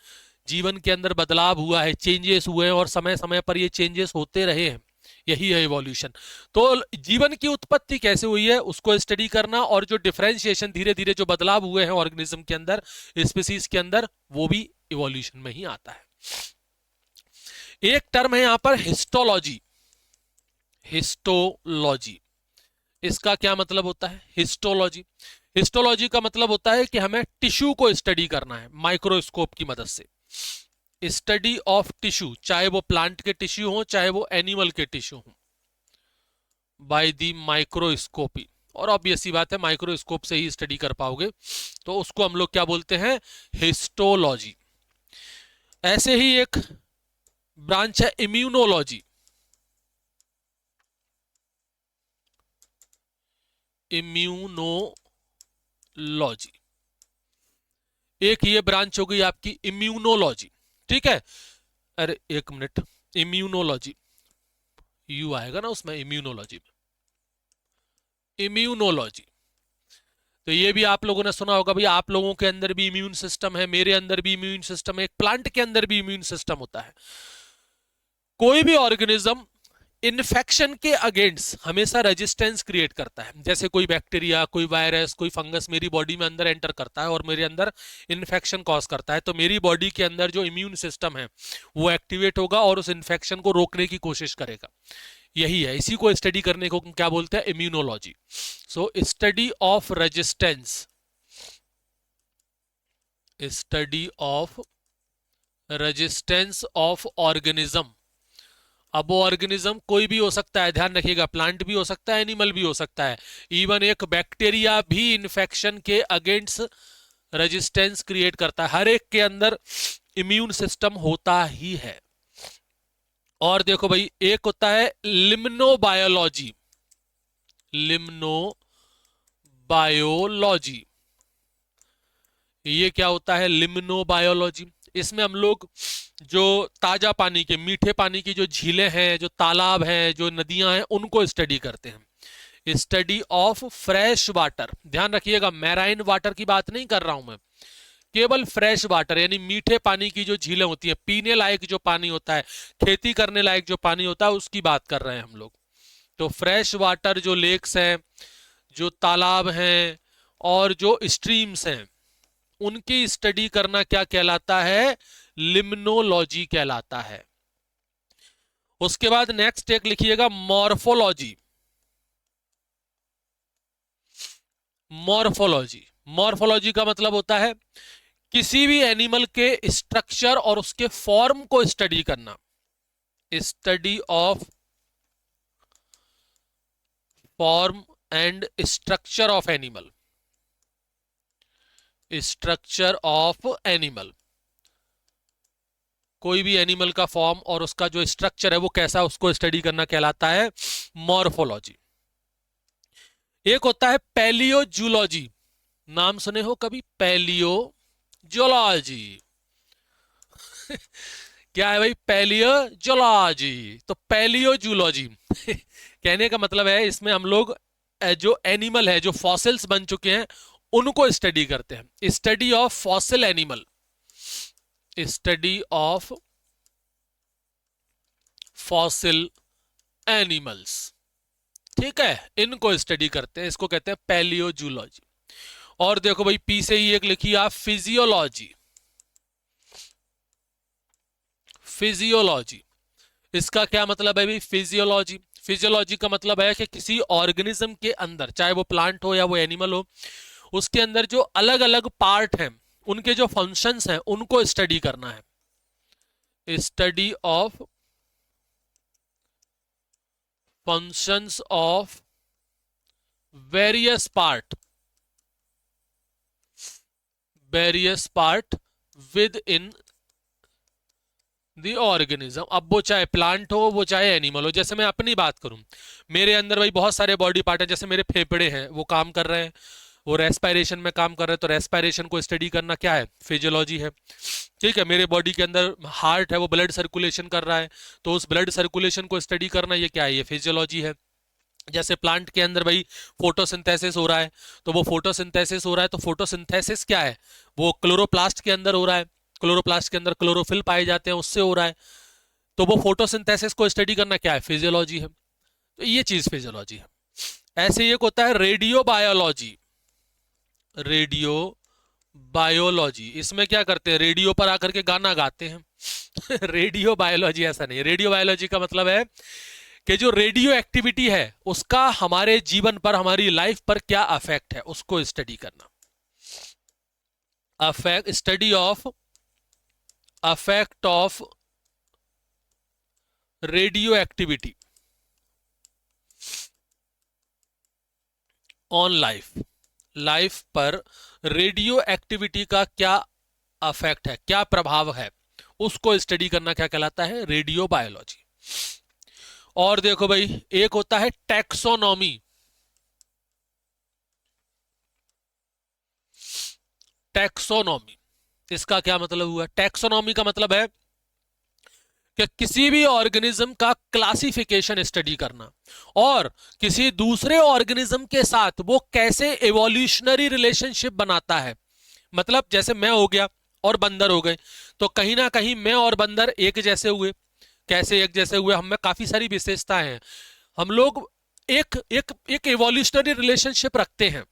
जीवन के अंदर बदलाव हुआ है, चेंजेस हुए हैं, और समय समय पर ये चेंजेस होते रहे हैं, यही है इवोल्यूशन। तो जीवन की उत्पत्ति कैसे हुई है उसको स्टडी करना, और जो डिफरेंशिएशन धीरे धीरे जो बदलाव हुए हैं ऑर्गेनिज्म के अंदर, स्पीसीज के अंदर, वो भी इवोल्यूशन में ही आता है। एक टर्म है यहां पर हिस्टोलॉजी। हिस्टोलॉजी, इसका क्या मतलब होता है? हिस्टोलॉजी, हिस्टोलॉजी का मतलब होता है कि हमें टिश्यू को स्टडी करना है माइक्रोस्कोप की मदद से। स्टडी ऑफ टिश्यू, चाहे वो प्लांट के टिश्यू हो चाहे वो एनिमल के टिश्यू हो, बाय द माइक्रोस्कोपी। और ऑब्वियस सी बात है माइक्रोस्कोप से ही स्टडी कर पाओगे, तो उसको हम लोग क्या बोलते हैं? हिस्टोलॉजी। ऐसे ही एक ब्रांच है इम्यूनोलॉजी। इम्यूनोलॉजी, एक ये ब्रांच हो गई आपकी इम्यूनोलॉजी, ठीक है? अरे एक मिनट, इम्यूनोलॉजी, यू आएगा ना उसमें, इम्यूनोलॉजी में, इम्यूनोलॉजी। तो ये भी आप लोगों ने सुना होगा, भाई आप लोगों के अंदर भी इम्यून सिस्टम है, मेरे अंदर भी इम्यून सिस्टम है, एक प्लांट के अंदर भी इम्यून सिस्टम होता है। कोई भी ऑर्गेनिज्म इन्फेक्शन के अगेंस्ट हमेशा रेजिस्टेंस क्रिएट करता है। जैसे कोई बैक्टीरिया, कोई वायरस, कोई फंगस मेरी बॉडी में अंदर एंटर करता है और मेरे अंदर इन्फेक्शन कॉज करता है, तो मेरी बॉडी के अंदर जो इम्यून सिस्टम है वो एक्टिवेट होगा और उस इन्फेक्शन को रोकने की कोशिश करेगा। यही है, इसी को स्टडी करने को क्या बोलते हैं? Immunology. So study of resistance, study of resistance of organism. अब वो ऑर्गेनिज्म कोई भी हो सकता है, ध्यान रखिएगा, प्लांट भी हो सकता है, एनिमल भी हो सकता है, इवन एक बैक्टीरिया भी इन्फेक्शन के अगेंस्ट रेजिस्टेंस क्रिएट करता है। हर एक के अंदर इम्यून सिस्टम होता ही है। और देखो भाई, एक होता है लिम्नोबायोलॉजी। लिम्नोबायोलॉजी, ये क्या होता है? लिम्नोबायोलॉजी, इसमें हम लोग जो ताजा पानी के, मीठे पानी की जो झीलें हैं, जो तालाब हैं, जो नदियां हैं, उनको स्टडी करते हैं। स्टडी ऑफ फ्रेश वाटर, ध्यान रखिएगा, मैराइन वाटर की बात नहीं कर रहा हूं मैं, केवल फ्रेश वाटर, यानी मीठे पानी की जो झीलें होती है, पीने लायक जो पानी होता है, खेती करने लायक जो पानी होता है, उसकी बात कर रहे हैं हम लोग। तो फ्रेश वाटर जो लेक्स हैं, जो तालाब हैं, और जो स्ट्रीम्स हैं, उनकी स्टडी करना क्या कहलाता है? लिम्नोलॉजी कहलाता है। उसके बाद नेक्स्ट एक लिखिएगा मॉर्फोलॉजी। मॉर्फोलॉजी, मॉर्फोलॉजी का मतलब होता है किसी भी एनिमल के स्ट्रक्चर और उसके फॉर्म को स्टडी करना। Study of form and structure of animal. Structure of animal, कोई भी एनिमल का फॉर्म और उसका जो स्ट्रक्चर है वो कैसा, उसको स्टडी करना कहलाता है मॉर्फोलॉजी। एक होता है पैलियोजूलॉजी, नाम सुने हो कभी? पैलियोजूलॉजी क्या है भाई? पैलियोजोलॉजी। तो पैलियोजूलॉजी कहने का मतलब है इसमें हम लोग जो एनिमल है, जो फॉसिल्स बन चुके हैं, उनको स्टडी करते हैं। Study of fossil animal, study of fossil animals, ठीक है, इनको स्टडी करते हैं, इसको कहते हैं पैलियोजूलॉजी। और देखो भाई, पी से ही एक लिखिए आप, फिजियोलॉजी। फिजियोलॉजी, इसका क्या मतलब है भाई? फिजियोलॉजी, फिजियोलॉजी का मतलब है कि किसी ऑर्गेनिज्म के अंदर, चाहे वो प्लांट हो या वो एनिमल हो, उसके अंदर जो अलग अलग पार्ट हैं, उनके जो फंक्शंस हैं, उनको स्टडी करना है। Study of functions of various part, various part with in the organism. अब वो चाहे प्लांट हो, वो चाहे एनिमल हो। जैसे मैं अपनी बात करूं, मेरे अंदर भाई बहुत सारे बॉडी पार्ट हैं। जैसे मेरे फेफड़े हैं, वो काम कर रहे हैं, वो रेस्पिरेशन में काम कर रहे हैं, तो रेस्पिरेशन को स्टडी करना क्या है? फिजियोलॉजी है। ठीक है, मेरे बॉडी के अंदर हार्ट है, वो ब्लड सर्कुलेशन कर रहा है, तो उस ब्लड सर्कुलेशन को स्टडी करना, ये क्या है? ये फिजियोलॉजी है। जैसे प्लांट के अंदर भाई फोटोसिंथेसिस हो रहा है, तो वो फोटोसिंथेसिस हो रहा है, तो फोटोसिंथेसिस क्या है? वो क्लोरोप्लास्ट के अंदर हो रहा है, क्लोरोप्लास्ट के अंदर क्लोरोफिल पाए जाते हैं, उससे हो रहा है। तो वो फोटोसिंथेसिस को स्टडी करना क्या है? फिजियोलॉजी है। तो ये चीज फिजियोलॉजी है। ऐसे एक होता है रेडियो बायोलॉजी। रेडियो बायोलॉजी, इसमें क्या करते हैं? रेडियो पर आकर के गाना गाते हैं रेडियो बायोलॉजी ऐसा नहीं है। रेडियो बायोलॉजी का मतलब है कि जो रेडियो एक्टिविटी है, उसका हमारे जीवन पर, हमारी लाइफ पर क्या अफेक्ट है, उसको स्टडी करना। Affect, study of affect of radio activity on life, life पर रेडियो एक्टिविटी का क्या अफेक्ट है, क्या प्रभाव है, उसको स्टडी करना क्या कहलाता है? Radio biology. और देखो भाई, एक होता है टैक्सोनॉमी। टैक्सोनॉमी, इसका क्या मतलब हुआ? टैक्सोनॉमी का मतलब है कि किसी भी ऑर्गेनिज्म का क्लासिफिकेशन स्टडी करना, और किसी दूसरे ऑर्गेनिज्म के साथ वो कैसे एवोल्यूशनरी रिलेशनशिप बनाता है। मतलब जैसे मैं हो गया और बंदर हो गए, तो कहीं ना कहीं मैं और बंदर एक जैसे हुए। कैसे एक जैसे हुए? हम में काफी सारी विशेषताएं हैं। हम लोग एक एक एक एवोल्यूशनरी रिलेशनशिप रखते हैं।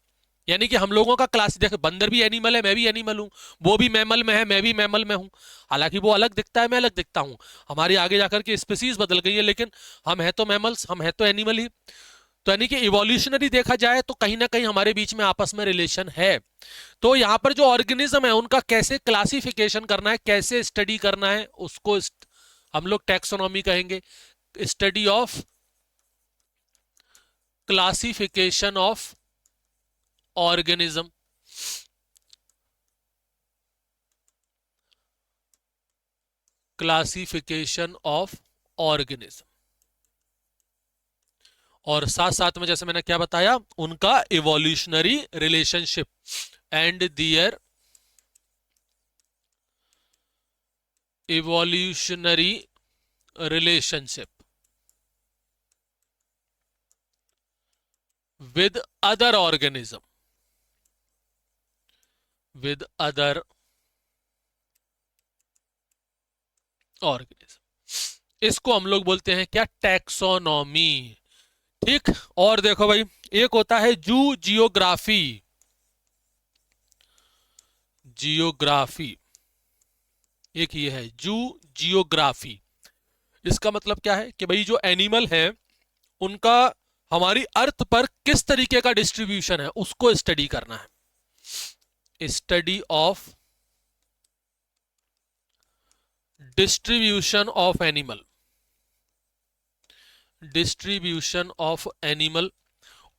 यानी कि हम लोगों का क्लास, देखो बंदर भी एनिमल है, मैं भी एनिमल हूं, वो भी मैमल में है, मैं भी मैमल में हूं। हालांकि वो अलग दिखता है, मैं अलग दिखता हूं, हमारी आगे जाकर के स्पीसीज बदल गई है, लेकिन हम है तो मैमल्स, हम है तो एनिमल ही। तो यानी कि इवोल्यूशनरी देखा जाए तो कहीं ना कहीं हमारे बीच में आपस में रिलेशन है। तो यहाँ पर जो ऑर्गेनिज्म है, उनका कैसे क्लासिफिकेशन करना है, कैसे स्टडी करना है, उसको हम लोग टैक्सोनॉमी कहेंगे। Study of classification of organism, classification of organism. और साथ साथ में जैसे मैंने क्या बताया, उनका evolutionary relationship and their evolutionary relationship with other organism, with other organism, इसको हम लोग बोलते हैं क्या? टैक्सोनॉमी। ठीक। और देखो भाई, एक होता है जू जियोग्राफी। जियोग्राफी, एक ये है जू जियोग्राफी। इसका मतलब क्या है कि भाई जो एनिमल है, उनका हमारी अर्थ पर किस तरीके का डिस्ट्रीब्यूशन है, उसको स्टडी करना है। Study of distribution of animal, distribution of animal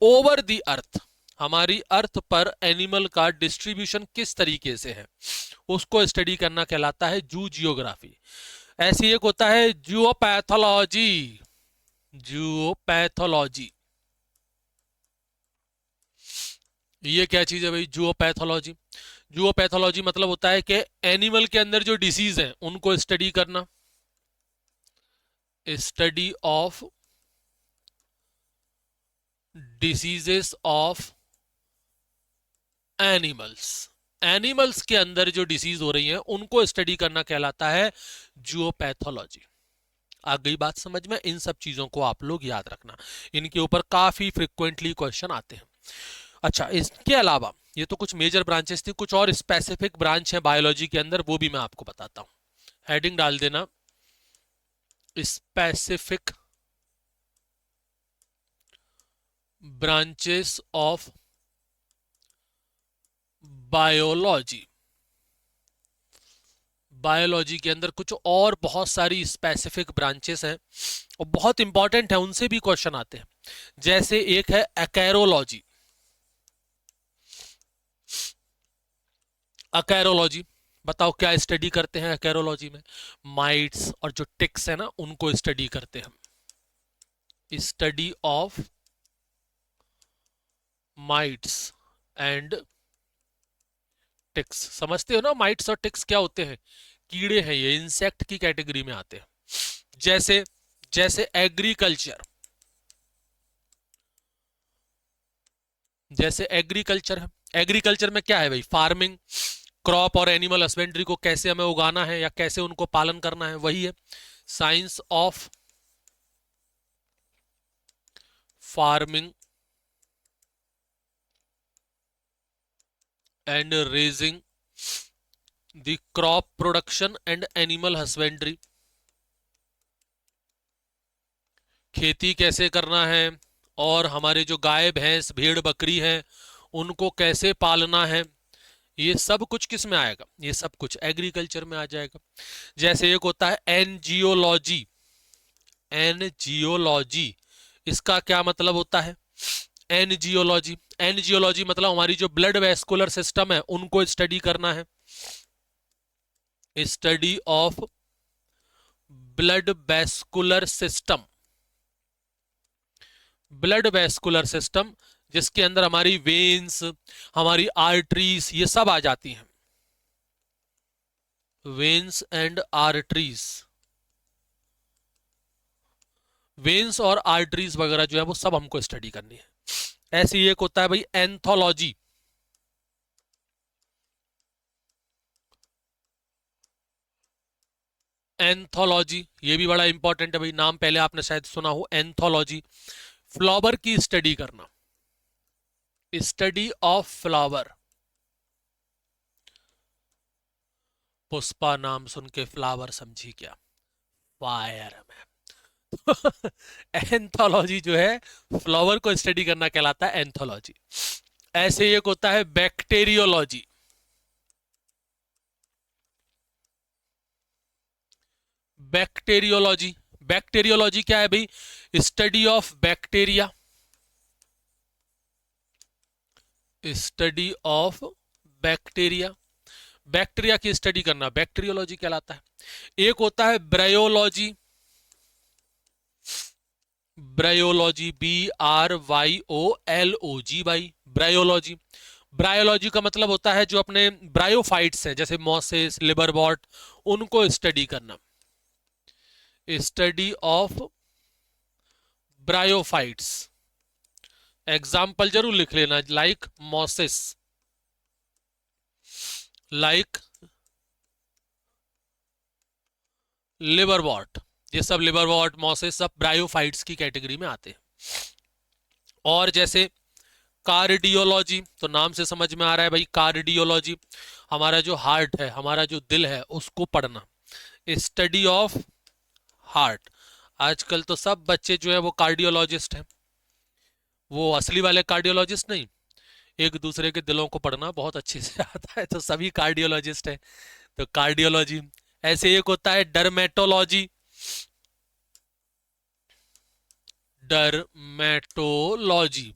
over the earth. हमारी अर्थ पर एनिमल का डिस्ट्रीब्यूशन किस तरीके से है, उसको स्टडी करना कहलाता है जू जियोग्राफी। ऐसी एक होता है जियोपैथोलॉजी। जियोपैथोलॉजी, ये क्या चीज है भाई? जूओपैथोलॉजी। जूओपैथोलॉजी मतलब होता है कि एनिमल के अंदर जो डिसीज है, उनको स्टडी करना। Study of diseases of animals. Animals के अंदर जो डिसीज हो रही है उनको स्टडी करना कहलाता है जूओपैथोलॉजी। आ गई बात समझ में? इन सब चीजों को आप लोग याद रखना, इनके ऊपर काफी फ्रिक्वेंटली क्वेश्चन आते हैं। अच्छा, इसके अलावा ये तो कुछ मेजर ब्रांचेस थी, कुछ और स्पेसिफिक ब्रांच है बायोलॉजी के अंदर, वो भी मैं आपको बताता हूं। हेडिंग डाल देना specific branches of biology. Biology के अंदर कुछ और बहुत सारी स्पेसिफिक ब्रांचेस हैं और बहुत इंपॉर्टेंट है, उनसे भी क्वेश्चन आते हैं। जैसे एक है एक्रोलॉजी। एक्रोलॉजी बताओ क्या स्टडी करते हैं एक्रोलॉजी में? माइट्स और जो टिक्स है ना उनको स्टडी करते हैं हम। Study of mites and ticks. समझते हो ना माइट्स और टिक्स क्या होते हैं? कीड़े हैं, ये इंसेक्ट की कैटेगरी में आते हैं। जैसे जैसे एग्रीकल्चर, जैसे एग्रीकल्चर है, एग्रीकल्चर में क्या है भाई? फार्मिंग, क्रॉप और एनिमल हस्बेंड्री को कैसे हमें उगाना है या कैसे उनको पालन करना है, वही है science of farming and raising the crop production and animal husbandry. खेती कैसे करना है और हमारे जो गाय भैंस भेड़ बकरी हैं उनको कैसे पालना है, ये सब कुछ किस में आएगा? ये सब कुछ एग्रीकल्चर में आ जाएगा। जैसे एक होता है एनजियोलॉजी। एनजियोलॉजी, इसका क्या मतलब होता है? एनजियोलॉजी, एनजियोलॉजी मतलब हमारी जो ब्लड वेस्कुलर सिस्टम है उनको स्टडी करना है। Study of blood vascular system. Blood vascular system जिसके अंदर हमारी वेन्स, हमारी आर्टरीज, ये सब आ जाती हैं। वेन्स एंड आर्टरीज, वेन्स और आर्टरीज वगैरह जो है वो सब हमको स्टडी करनी है। ऐसे ही एक होता है भाई एंथोलॉजी। एंथोलॉजी ये भी बड़ा इंपॉर्टेंट है भाई, नाम पहले आपने शायद सुना हो एंथोलॉजी। फ्लावर की स्टडी करना, स्टडी ऑफ फ्लावर। पुष्पा नाम सुन के फ्लावर समझी क्या? फायर में। एंथोलॉजी जो है फ्लावर को स्टडी करना कहलाता है एंथोलॉजी। ऐसे एक होता है बैक्टीरियोलॉजी। बैक्टीरियोलॉजी, बैक्टीरियोलॉजी क्या है भाई? Study of bacteria. Study of bacteria, bacteria की स्टडी करना बैक्टीरियोलॉजी कहलाता है। एक होता है ब्रायोलॉजी। ब्रायोलॉजी, BRYOLOG भाई, ब्रायोलॉजी। ब्रायोलॉजी का मतलब होता है जो अपने ब्रायोफाइट्स हैं जैसे मॉसेस, लिबरवॉर्ट, उनको स्टडी करना। Study of bryophytes. एग्जाम्पल जरूर लिख लेना, लाइक मॉसेस, लाइक लिबरवॉर्ट। ये सब लिबरवॉर्ट, मॉसेस सब ब्रायोफाइट्स की कैटेगरी में आते हैं। और जैसे कार्डियोलॉजी, तो नाम से समझ में आ रहा है भाई कार्डियोलॉजी, हमारा जो हार्ट है, हमारा जो दिल है उसको पढ़ना। Study of heart. आजकल तो सब बच्चे जो है वो कार्डियोलॉजिस्ट हैं, वो असली वाले कार्डियोलॉजिस्ट नहीं, एक दूसरे के दिलों को पढ़ना बहुत अच्छे से आता है, तो सभी कार्डियोलॉजिस्ट हैं। तो कार्डियोलॉजी। ऐसे एक होता है डर्मेटोलॉजी। डर्मेटोलॉजी,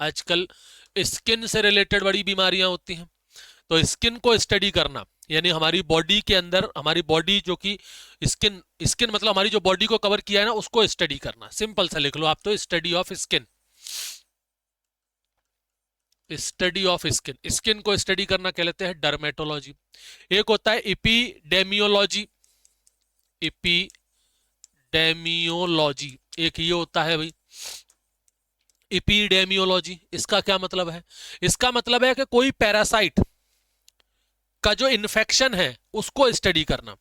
आजकल स्किन से रिलेटेड बड़ी बीमारियां होती हैं, तो स्किन को स्टडी करना, यानी हमारी बॉडी के अंदर, हमारी बॉडी जो कि स्किन, स्किन मतलब हमारी जो बॉडी को कवर किया है ना उसको स्टडी करना। सिंपल सा लिख लो आप तो, study of skin. Study of skin, skin को स्टडी करना कहलाते हैं डर्मेटोलॉजी। एक होता है इपीडेमियोलॉजी। एपिडेमियोलॉजी, एक ये होता है भाई एपिडेमियोलॉजी। इसका क्या मतलब है? इसका मतलब है कि कोई पैरासाइट का जो इन्फेक्शन है उसको स्टडी करना,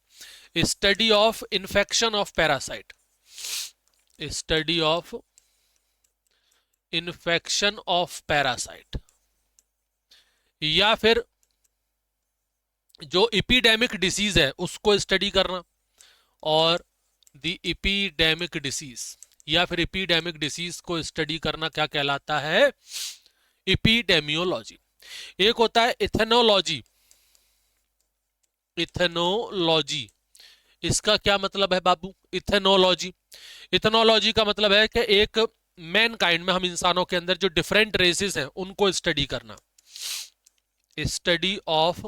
study of infection of parasite, study of infection of parasite, या फिर जो एपिडेमिक डिसीज है उसको स्टडी करना, और द एपिडेमिक डिसीज या फिर एपिडेमिक डिसीज को स्टडी करना क्या कहलाता है? एपिडेमियोलॉजी। एक होता है इथेनोलॉजी, इथेनोलॉजी, इसका क्या मतलब है बाबू? इथेनोलॉजी, इथेनोलॉजी का मतलब है कि एक मैन काइंड में, हम इंसानों के अंदर जो डिफरेंट रेसेस हैं उनको स्टडी करना, study of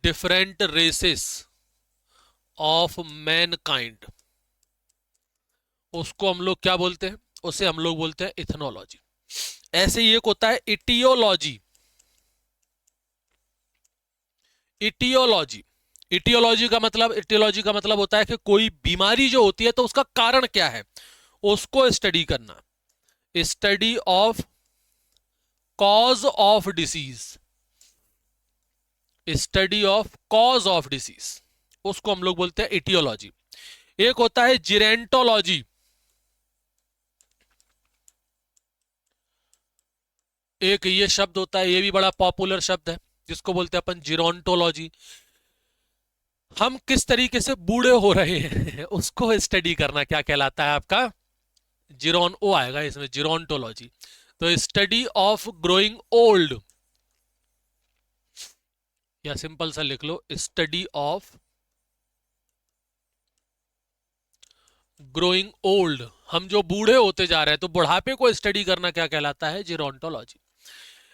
different races of mankind, उसको हम लोग क्या बोलते हैं? उसे हम लोग बोलते हैं इथेनोलॉजी। ऐसे ही एक होता है इटियोलॉजी, इटियोलॉजी, इटियोलॉजी का मतलब, इटियोलॉजी का मतलब होता है कि कोई बीमारी जो होती है तो उसका कारण क्या है उसको स्टडी करना, study of cause of disease, study of cause of disease, उसको हम लोग बोलते हैं इटियोलॉजी। एक होता है जिरेंटोलॉजी, एक ये शब्द होता है, ये भी बड़ा पॉपुलर शब्द है, जिसको बोलते हैं अपन जिरोंटोलॉजी। हम किस तरीके से बूढ़े हो रहे हैं उसको स्टडी करना क्या कहलाता है आपका? जिरोन ओ आएगा इसमें, जिरोंटोलॉजी। तो स्टडी ऑफ ग्रोइंग ओल्ड, या सिंपल सा लिख लो स्टडी ऑफ ग्रोइंग ओल्ड। हम जो बूढ़े होते जा रहे हैं तो बुढ़ापे को स्टडी करना क्या कहलाता है? जिरोंटोलॉजी।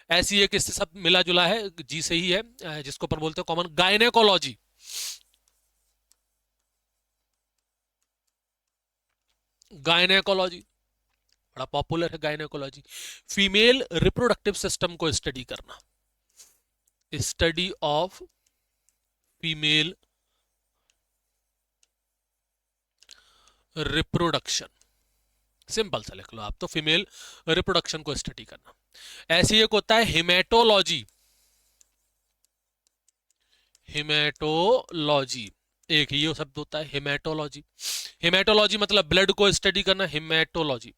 ऐसी एक इससे सब मिला जुला है, जी से ही है, जिसको अपन बोलते हैं कॉमन गायनेकोलॉजी, गायनेकोलॉजी बड़ा पॉपुलर है गायनेकोलॉजी। फीमेल रिप्रोडक्टिव सिस्टम को स्टडी करना, study of female reproduction, simple सा लिख लो आप, तो फीमेल रिप्रोडक्शन को स्टडी करना। ऐसे एक होता है हिमेटोलॉजी, हिमेटोलॉजी, एक ये शब्द होता है हिमेटोलॉजी। हिमेटोलॉजी मतलब ब्लड को स्टडी करना, हिमेटोलॉजी,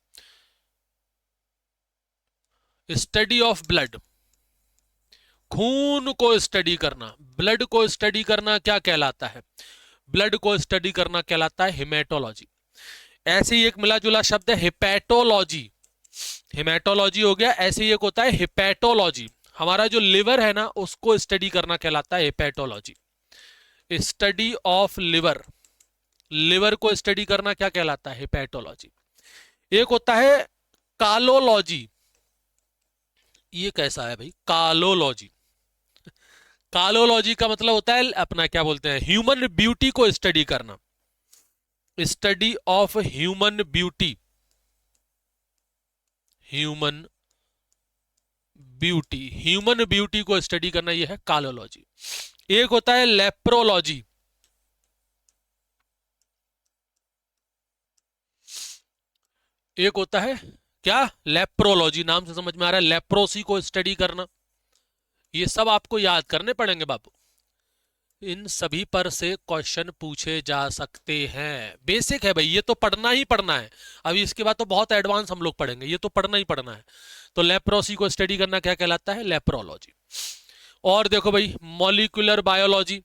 स्टडी ऑफ ब्लड, खून को स्टडी करना, ब्लड को स्टडी करना क्या कहलाता है? ब्लड को स्टडी करना कहलाता है हिमेटोलॉजी। ऐसे ही एक मिला जुला शब्द है हिपैटोलॉजी, हिमेटोलॉजी हो गया। ऐसे ही एक होता है हिपैटोलॉजी, हमारा जो लिवर है ना उसको स्टडी करना कहलाता है हिपैटोलॉजी, स्टडी ऑफ लिवर, लिवर को स्टडी करना क्या कहलाता है? हिपैटोलॉजी। एक होता है कालोलॉजी, ये कैसा है भाई? कालोलॉजी, कालोलॉजी का मतलब होता है अपना क्या बोलते हैं, ह्यूमन ब्यूटी को स्टडी करना, study of human beauty, human beauty, human beauty को स्टडी करना, यह है कालोलॉजी। एक होता है लेप्रोलॉजी, एक होता है क्या? लेप्रोलॉजी, नाम से समझ में आ रहा है, लेप्रोसी को स्टडी करना। ये सब आपको याद करने पड़ेंगे बाबू, इन सभी पर से क्वेश्चन पूछे जा सकते हैं। बेसिक है भाई, ये तो पढ़ना ही पढ़ना है, अभी इसके बाद तो बहुत एडवांस हम लोग पढ़ेंगे, ये तो पढ़ना ही पढ़ना है। तो लेप्रोसी को स्टडी करना क्या कहलाता है? लेप्रोलॉजी। और देखो भाई मॉलिक्यूलर बायोलॉजी,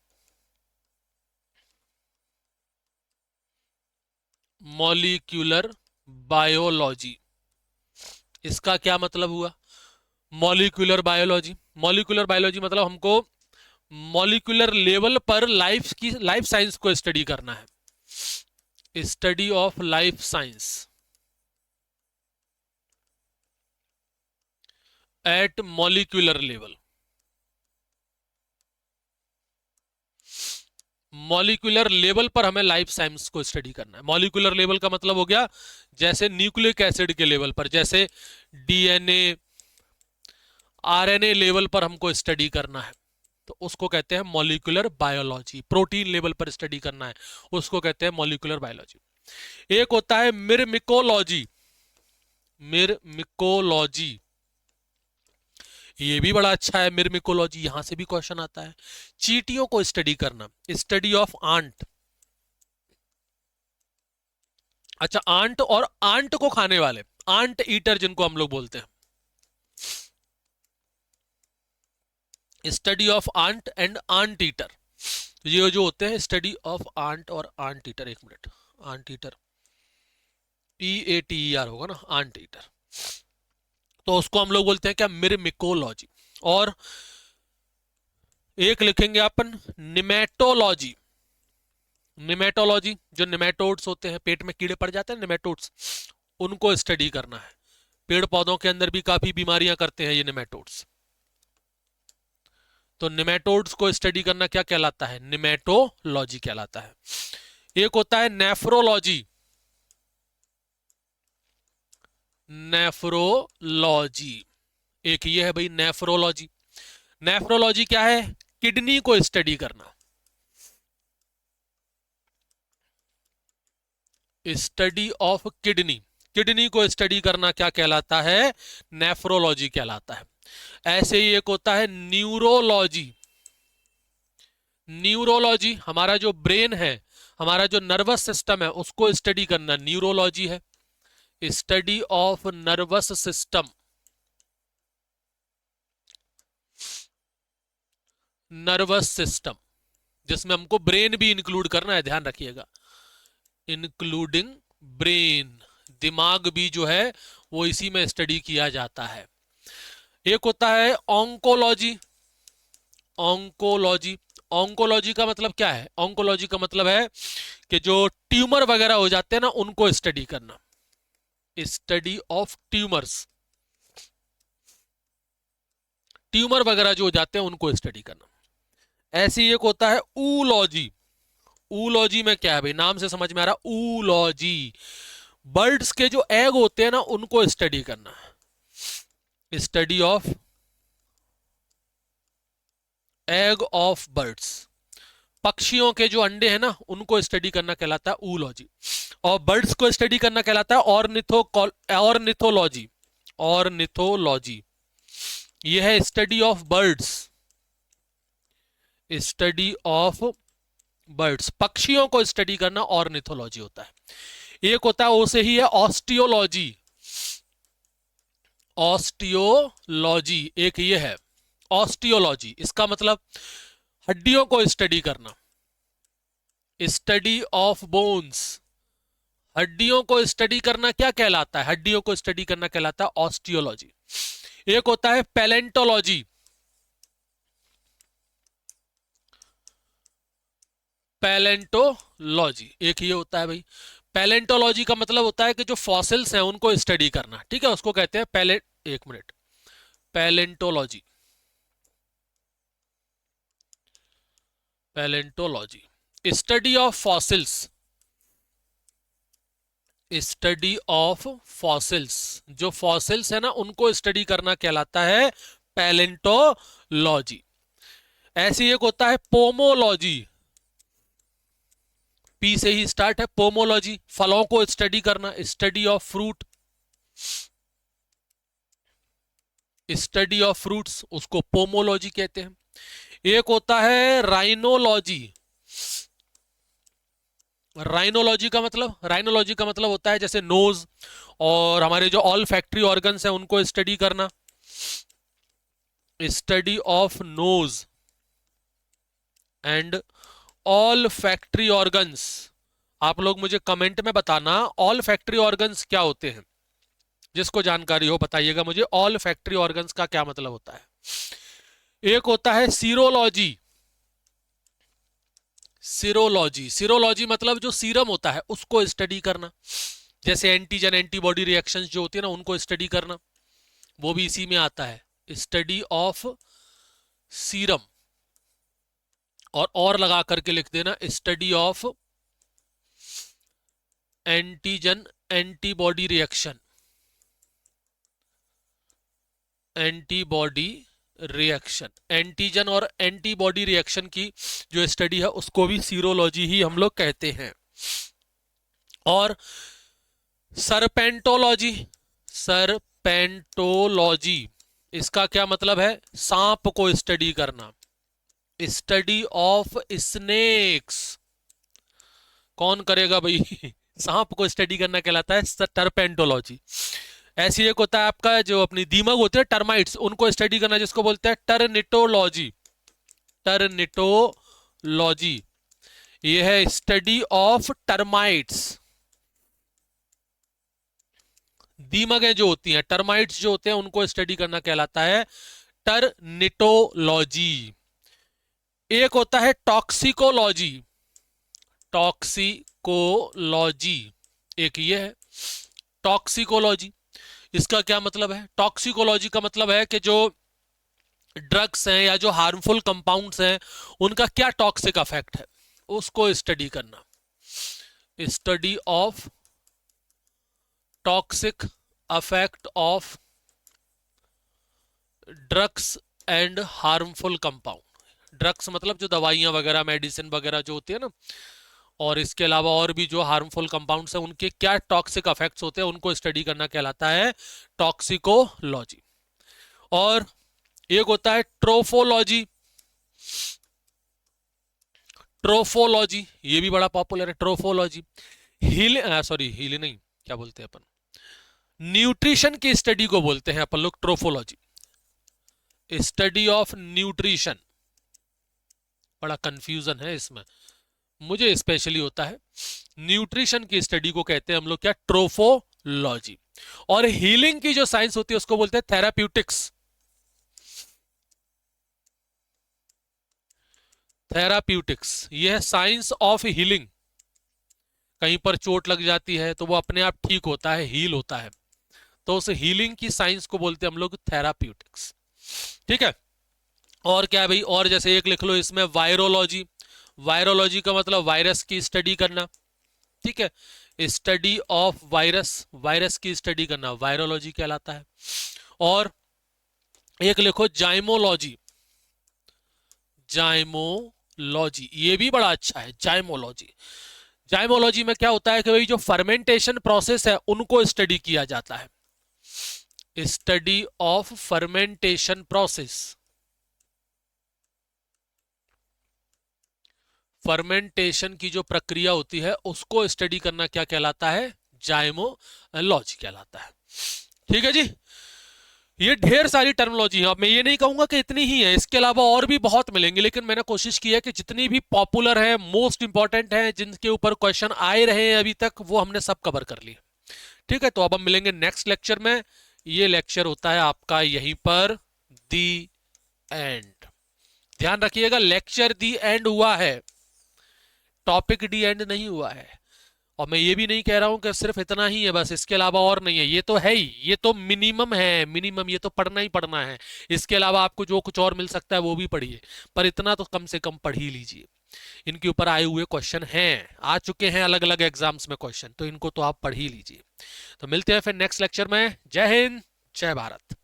मॉलिक्यूलर बायोलॉजी, इसका क्या मतलब हुआ? मॉलिक्यूलर बायोलॉजी, मॉलिक्यूलर बायोलॉजी मतलब हमको मॉलिक्यूलर लेवल पर लाइफ की, लाइफ साइंस को स्टडी करना है, study of life science at molecular level. Molecular level पर हमें लाइफ साइंस को स्टडी करना है। मॉलिक्यूलर लेवल का मतलब हो गया जैसे न्यूक्लिक एसिड के लेवल पर, जैसे डीएनए आरएनए लेवल पर हमको स्टडी करना है, तो उसको कहते हैं मॉलिक्यूलर बायोलॉजी। प्रोटीन लेवल पर स्टडी करना है उसको कहते हैं मॉलिक्यूलर बायोलॉजी। एक होता है मिरमिकोलॉजी। मिरमिकोलॉजी ये भी बड़ा अच्छा है। मिरमिकोलॉजी यहां से भी क्वेश्चन आता है। चींटियों को स्टडी करना, स्टडी ऑफ आंट। अच्छा, आंट और आंट को खाने वाले, आंट ईटर जिनको हम लोग बोलते हैं, study of ant and anteater. ये जो होते हैं स्टडी ऑफ आंट और आंट ईटर। एक मिनट, आंट ईटर EATER होगा ना, आंट ईटर। तो उसको हम लोग बोलते हैं क्या, मिरमिकोलॉजी। और एक लिखेंगे अपन निमेटोलॉजी। निमेटोलॉजी, जो निमेटोड्स होते हैं, पेट में कीड़े पड़ जाते हैं निमेटोड्स, उनको स्टडी करना है। पेड़ पौधों के अंदर भी काफी बीमारियां करते हैं ये निमेटोड्स। तो निमेटोड्स को स्टडी करना क्या कहलाता है, निमेटोलॉजी कहलाता है। एक होता है नेफ्रोलॉजी। नेफ्रोलॉजी एक ये है भाई, नेफ्रोलॉजी। नेफ्रोलॉजी क्या है, किडनी को स्टडी करना। स्टडी ऑफ किडनी, किडनी को स्टडी करना क्या कहलाता है, नेफ्रोलॉजी कहलाता है। ऐसे ही एक होता है न्यूरोलॉजी। न्यूरोलॉजी हमारा जो ब्रेन है, हमारा जो नर्वस सिस्टम है, उसको स्टडी करना न्यूरोलॉजी है। Study of nervous system, nervous system, जिसमें हमको ब्रेन भी इंक्लूड करना है, ध्यान रखिएगा, इंक्लूडिंग ब्रेन, दिमाग भी जो है वो इसी में स्टडी किया जाता है। एक होता है ऑन्कोलॉजी। ऑन्कोलॉजी, ऑन्कोलॉजी का मतलब क्या है, ऑन्कोलॉजी का मतलब है कि जो ट्यूमर वगैरह हो जाते हैं ना, उनको स्टडी करना, स्टडी ऑफ ट्यूमर्स। ट्यूमर वगैरह जो हो जाते हैं उनको स्टडी करना। ऐसे ही एक होता है ऊलॉजी। ऊलॉजी में क्या है भाई, नाम से समझ में आ रहा, ऊलॉजी बर्ड्स के जो एग होते हैं ना, उनको स्टडी करना, study of egg of birds. पक्षियों के जो अंडे हैं ना, उनको स्टडी करना कहलाता है ऊलॉजी। और बर्ड्स को स्टडी करना कहलाता है ऑर्निथोलॉजी। ऑर्निथोलॉजी यह है study of birds, study of birds. पक्षियों को स्टडी करना ऑर्निथोलॉजी होता है। एक होता है उसे ही है ऑस्टियोलॉजी। ऑस्टियोलॉजी एक ये है ऑस्टियोलॉजी, इसका मतलब हड्डियों को स्टडी करना, स्टडी ऑफ बोन्स। हड्डियों को स्टडी करना क्या कहलाता है, हड्डियों को स्टडी करना कहलाता है ऑस्टियोलॉजी। एक होता है पैलेंटोलॉजी। पैलेंटोलॉजी एक ये होता है भाई। पैलेंटोलॉजी का मतलब होता है कि जो फॉसिल्स हैं उनको स्टडी करना, ठीक है, उसको कहते हैं एक minute, palaeontology. Palaeontology study of fossils, study of fossils, जो फॉसिल्स है ना उनको स्टडी करना कहलाता है पैलेंटोलॉजी। ऐसे एक होता है पोमोलॉजी। पी से ही स्टार्ट है, पोमोलॉजी, फलों को स्टडी करना, study of fruit, study of fruits, उसको पोमोलॉजी कहते हैं। एक होता है राइनोलॉजी। राइनोलॉजी का मतलब होता है जैसे नोज और हमारे जो ऑल फैक्ट्री ऑर्गन्स हैं उनको स्टडी करना, study of nose and all factory organs. आप लोग मुझे कमेंट में बताना ऑल फैक्ट्री ऑर्गन्स क्या होते हैं, जिसको जानकारी हो बताइएगा मुझे ऑल फैक्ट्री ऑर्गन्स का क्या मतलब होता है। एक होता है सीरोलॉजी। सीरोलॉजी, सीरोलॉजी मतलब जो सीरम होता है उसको स्टडी करना, जैसे एंटीजन एंटीबॉडी रिएक्शंस जो होती है ना उनको स्टडी करना, वो भी इसी में आता है, स्टडी ऑफ सीरम। और लगा करके लिख देना study of antigen antibody reaction, antibody reaction, antigen और एंटीबॉडी रिएक्शन की जो स्टडी है उसको भी सीरोलॉजी ही हम लोग कहते हैं। और सरपेंटोलॉजी, सरपेंटोलॉजी इसका क्या मतलब है? सांप को स्टडी करना, स्टडी ऑफ स्नेक्स। कौन करेगा भाई? सांप को स्टडी करना कहलाता है टर्पेंटोलॉजी। ऐसी एक होता है आपका जो अपनी दीमक होते हैं टर्माइट्स, उनको स्टडी करना जिसको बोलते हैं टर्निटोलॉजी, टर्निटोलॉजी ये है स्टडी ऑफ टर्माइट्स। दीमकें जो होती हैं, टर्माइट्स जो होते हैं, उनको स्टडी करना कहलाता है टर्निटोलॉजी। एक होता है टॉक्सिकोलॉजी, टॉक्सिकोलॉजी एक ये है टॉक्सिकोलॉजी। इसका क्या मतलब है? टॉक्सिकोलॉजी का मतलब है कि जो ड्रग्स हैं या जो हार्मफुल कंपाउंड्स हैं उनका क्या टॉक्सिक इफेक्ट है उसको स्टडी करना, study of toxic effect of drugs and harmful compound. Drugs मतलब जो दवाइयां वगैरह, मेडिसिन वगैरह जो होती है ना, और इसके अलावा और भी जो हार्मफुल कंपाउंड्स हैं उनके क्या टॉक्सिक इफेक्ट्स होते हैं उनको स्टडी करना कहलाता है टॉक्सिकोलॉजी। और एक होता है ट्रोफोलॉजी, ट्रोफोलॉजी ये भी बड़ा पॉपुलर है ट्रोफोलॉजी। हील नहीं, क्या बोलते हैं अपन, न्यूट्रिशन की स्टडी को बोलते हैं अपन लोग ट्रोफोलॉजी, स्टडी ऑफ न्यूट्रिशन। बड़ा कंफ्यूजन है इसमें, मुझे स्पेशली होता है। न्यूट्रिशन की स्टडी को कहते हैं हम लोग क्या? ट्रोफोलॉजी। और हीलिंग की जो साइंस होती है उसको बोलते हैं थेराप्यूटिक्स, थेराप्यूटिक्स ये है साइंस ऑफ हीलिंग। कहीं पर चोट लग जाती है तो वो अपने आप ठीक होता है, हील होता है, तो उस हीलिंग की साइंस को बोलते हैं हम लोग थेराप्यूटिक्स। ठीक है। और क्या है भाई? और जैसे एक लिख लो इसमें वायरोलॉजी, वायरोलॉजी का मतलब वायरस की स्टडी करना। ठीक है, स्टडी ऑफ वायरस, वायरस की स्टडी करना वायरोलॉजी कहलाता है। और एक लिखो जाइमोलॉजी, जाइमोलॉजी ये भी बड़ा अच्छा है जाइमोलॉजी। जाइमोलॉजी में क्या होता है कि भाई जो फर्मेंटेशन प्रोसेस है उनको स्टडी किया जाता है, study of fermentation process. Fermentation की जो प्रक्रिया होती है उसको स्टडी करना क्या कहलाता है? जाइमोलॉजी कहलाता है। ठीक है जी, ये ढेर सारी टर्मिनोलॉजी है। अब मैं ये नहीं कहूंगा कि इतनी ही है, इसके अलावा और भी बहुत मिलेंगे, लेकिन मैंने कोशिश की है कि जितनी भी पॉपुलर है, मोस्ट इंपॉर्टेंट है, जिनके ऊपर क्वेश्चन आए रहे हैं अभी तक, वो हमने सब कवर कर लिए। ठीक है, तो अब हम मिलेंगे नेक्स्ट लेक्चर में। ये लेक्चर होता है आपका यहीं पर दी एंड। ध्यान रखिएगा, लेक्चर दी एंड हुआ है, टॉपिक डी एंड नहीं हुआ है। और मैं ये भी नहीं कह रहा हूं कि सिर्फ इतना ही है बस, इसके अलावा और नहीं है। ये तो है ही, ये तो मिनिमम है, मिनिमम ये तो पढ़ना ही पढ़ना है। इसके अलावा आपको जो कुछ और मिल सकता है वो भी पढ़िए, पर इतना तो कम से कम पढ़ ही लीजिए। इनके ऊपर आए हुए क्वेश्चन हैं, आ चुके हैं अलग अलग एग्जाम्स में क्वेश्चन, तो इनको तो आप पढ़ ही लीजिए। तो मिलते हैं फिर नेक्स्ट लेक्चर में। जय हिंद, जय भारत।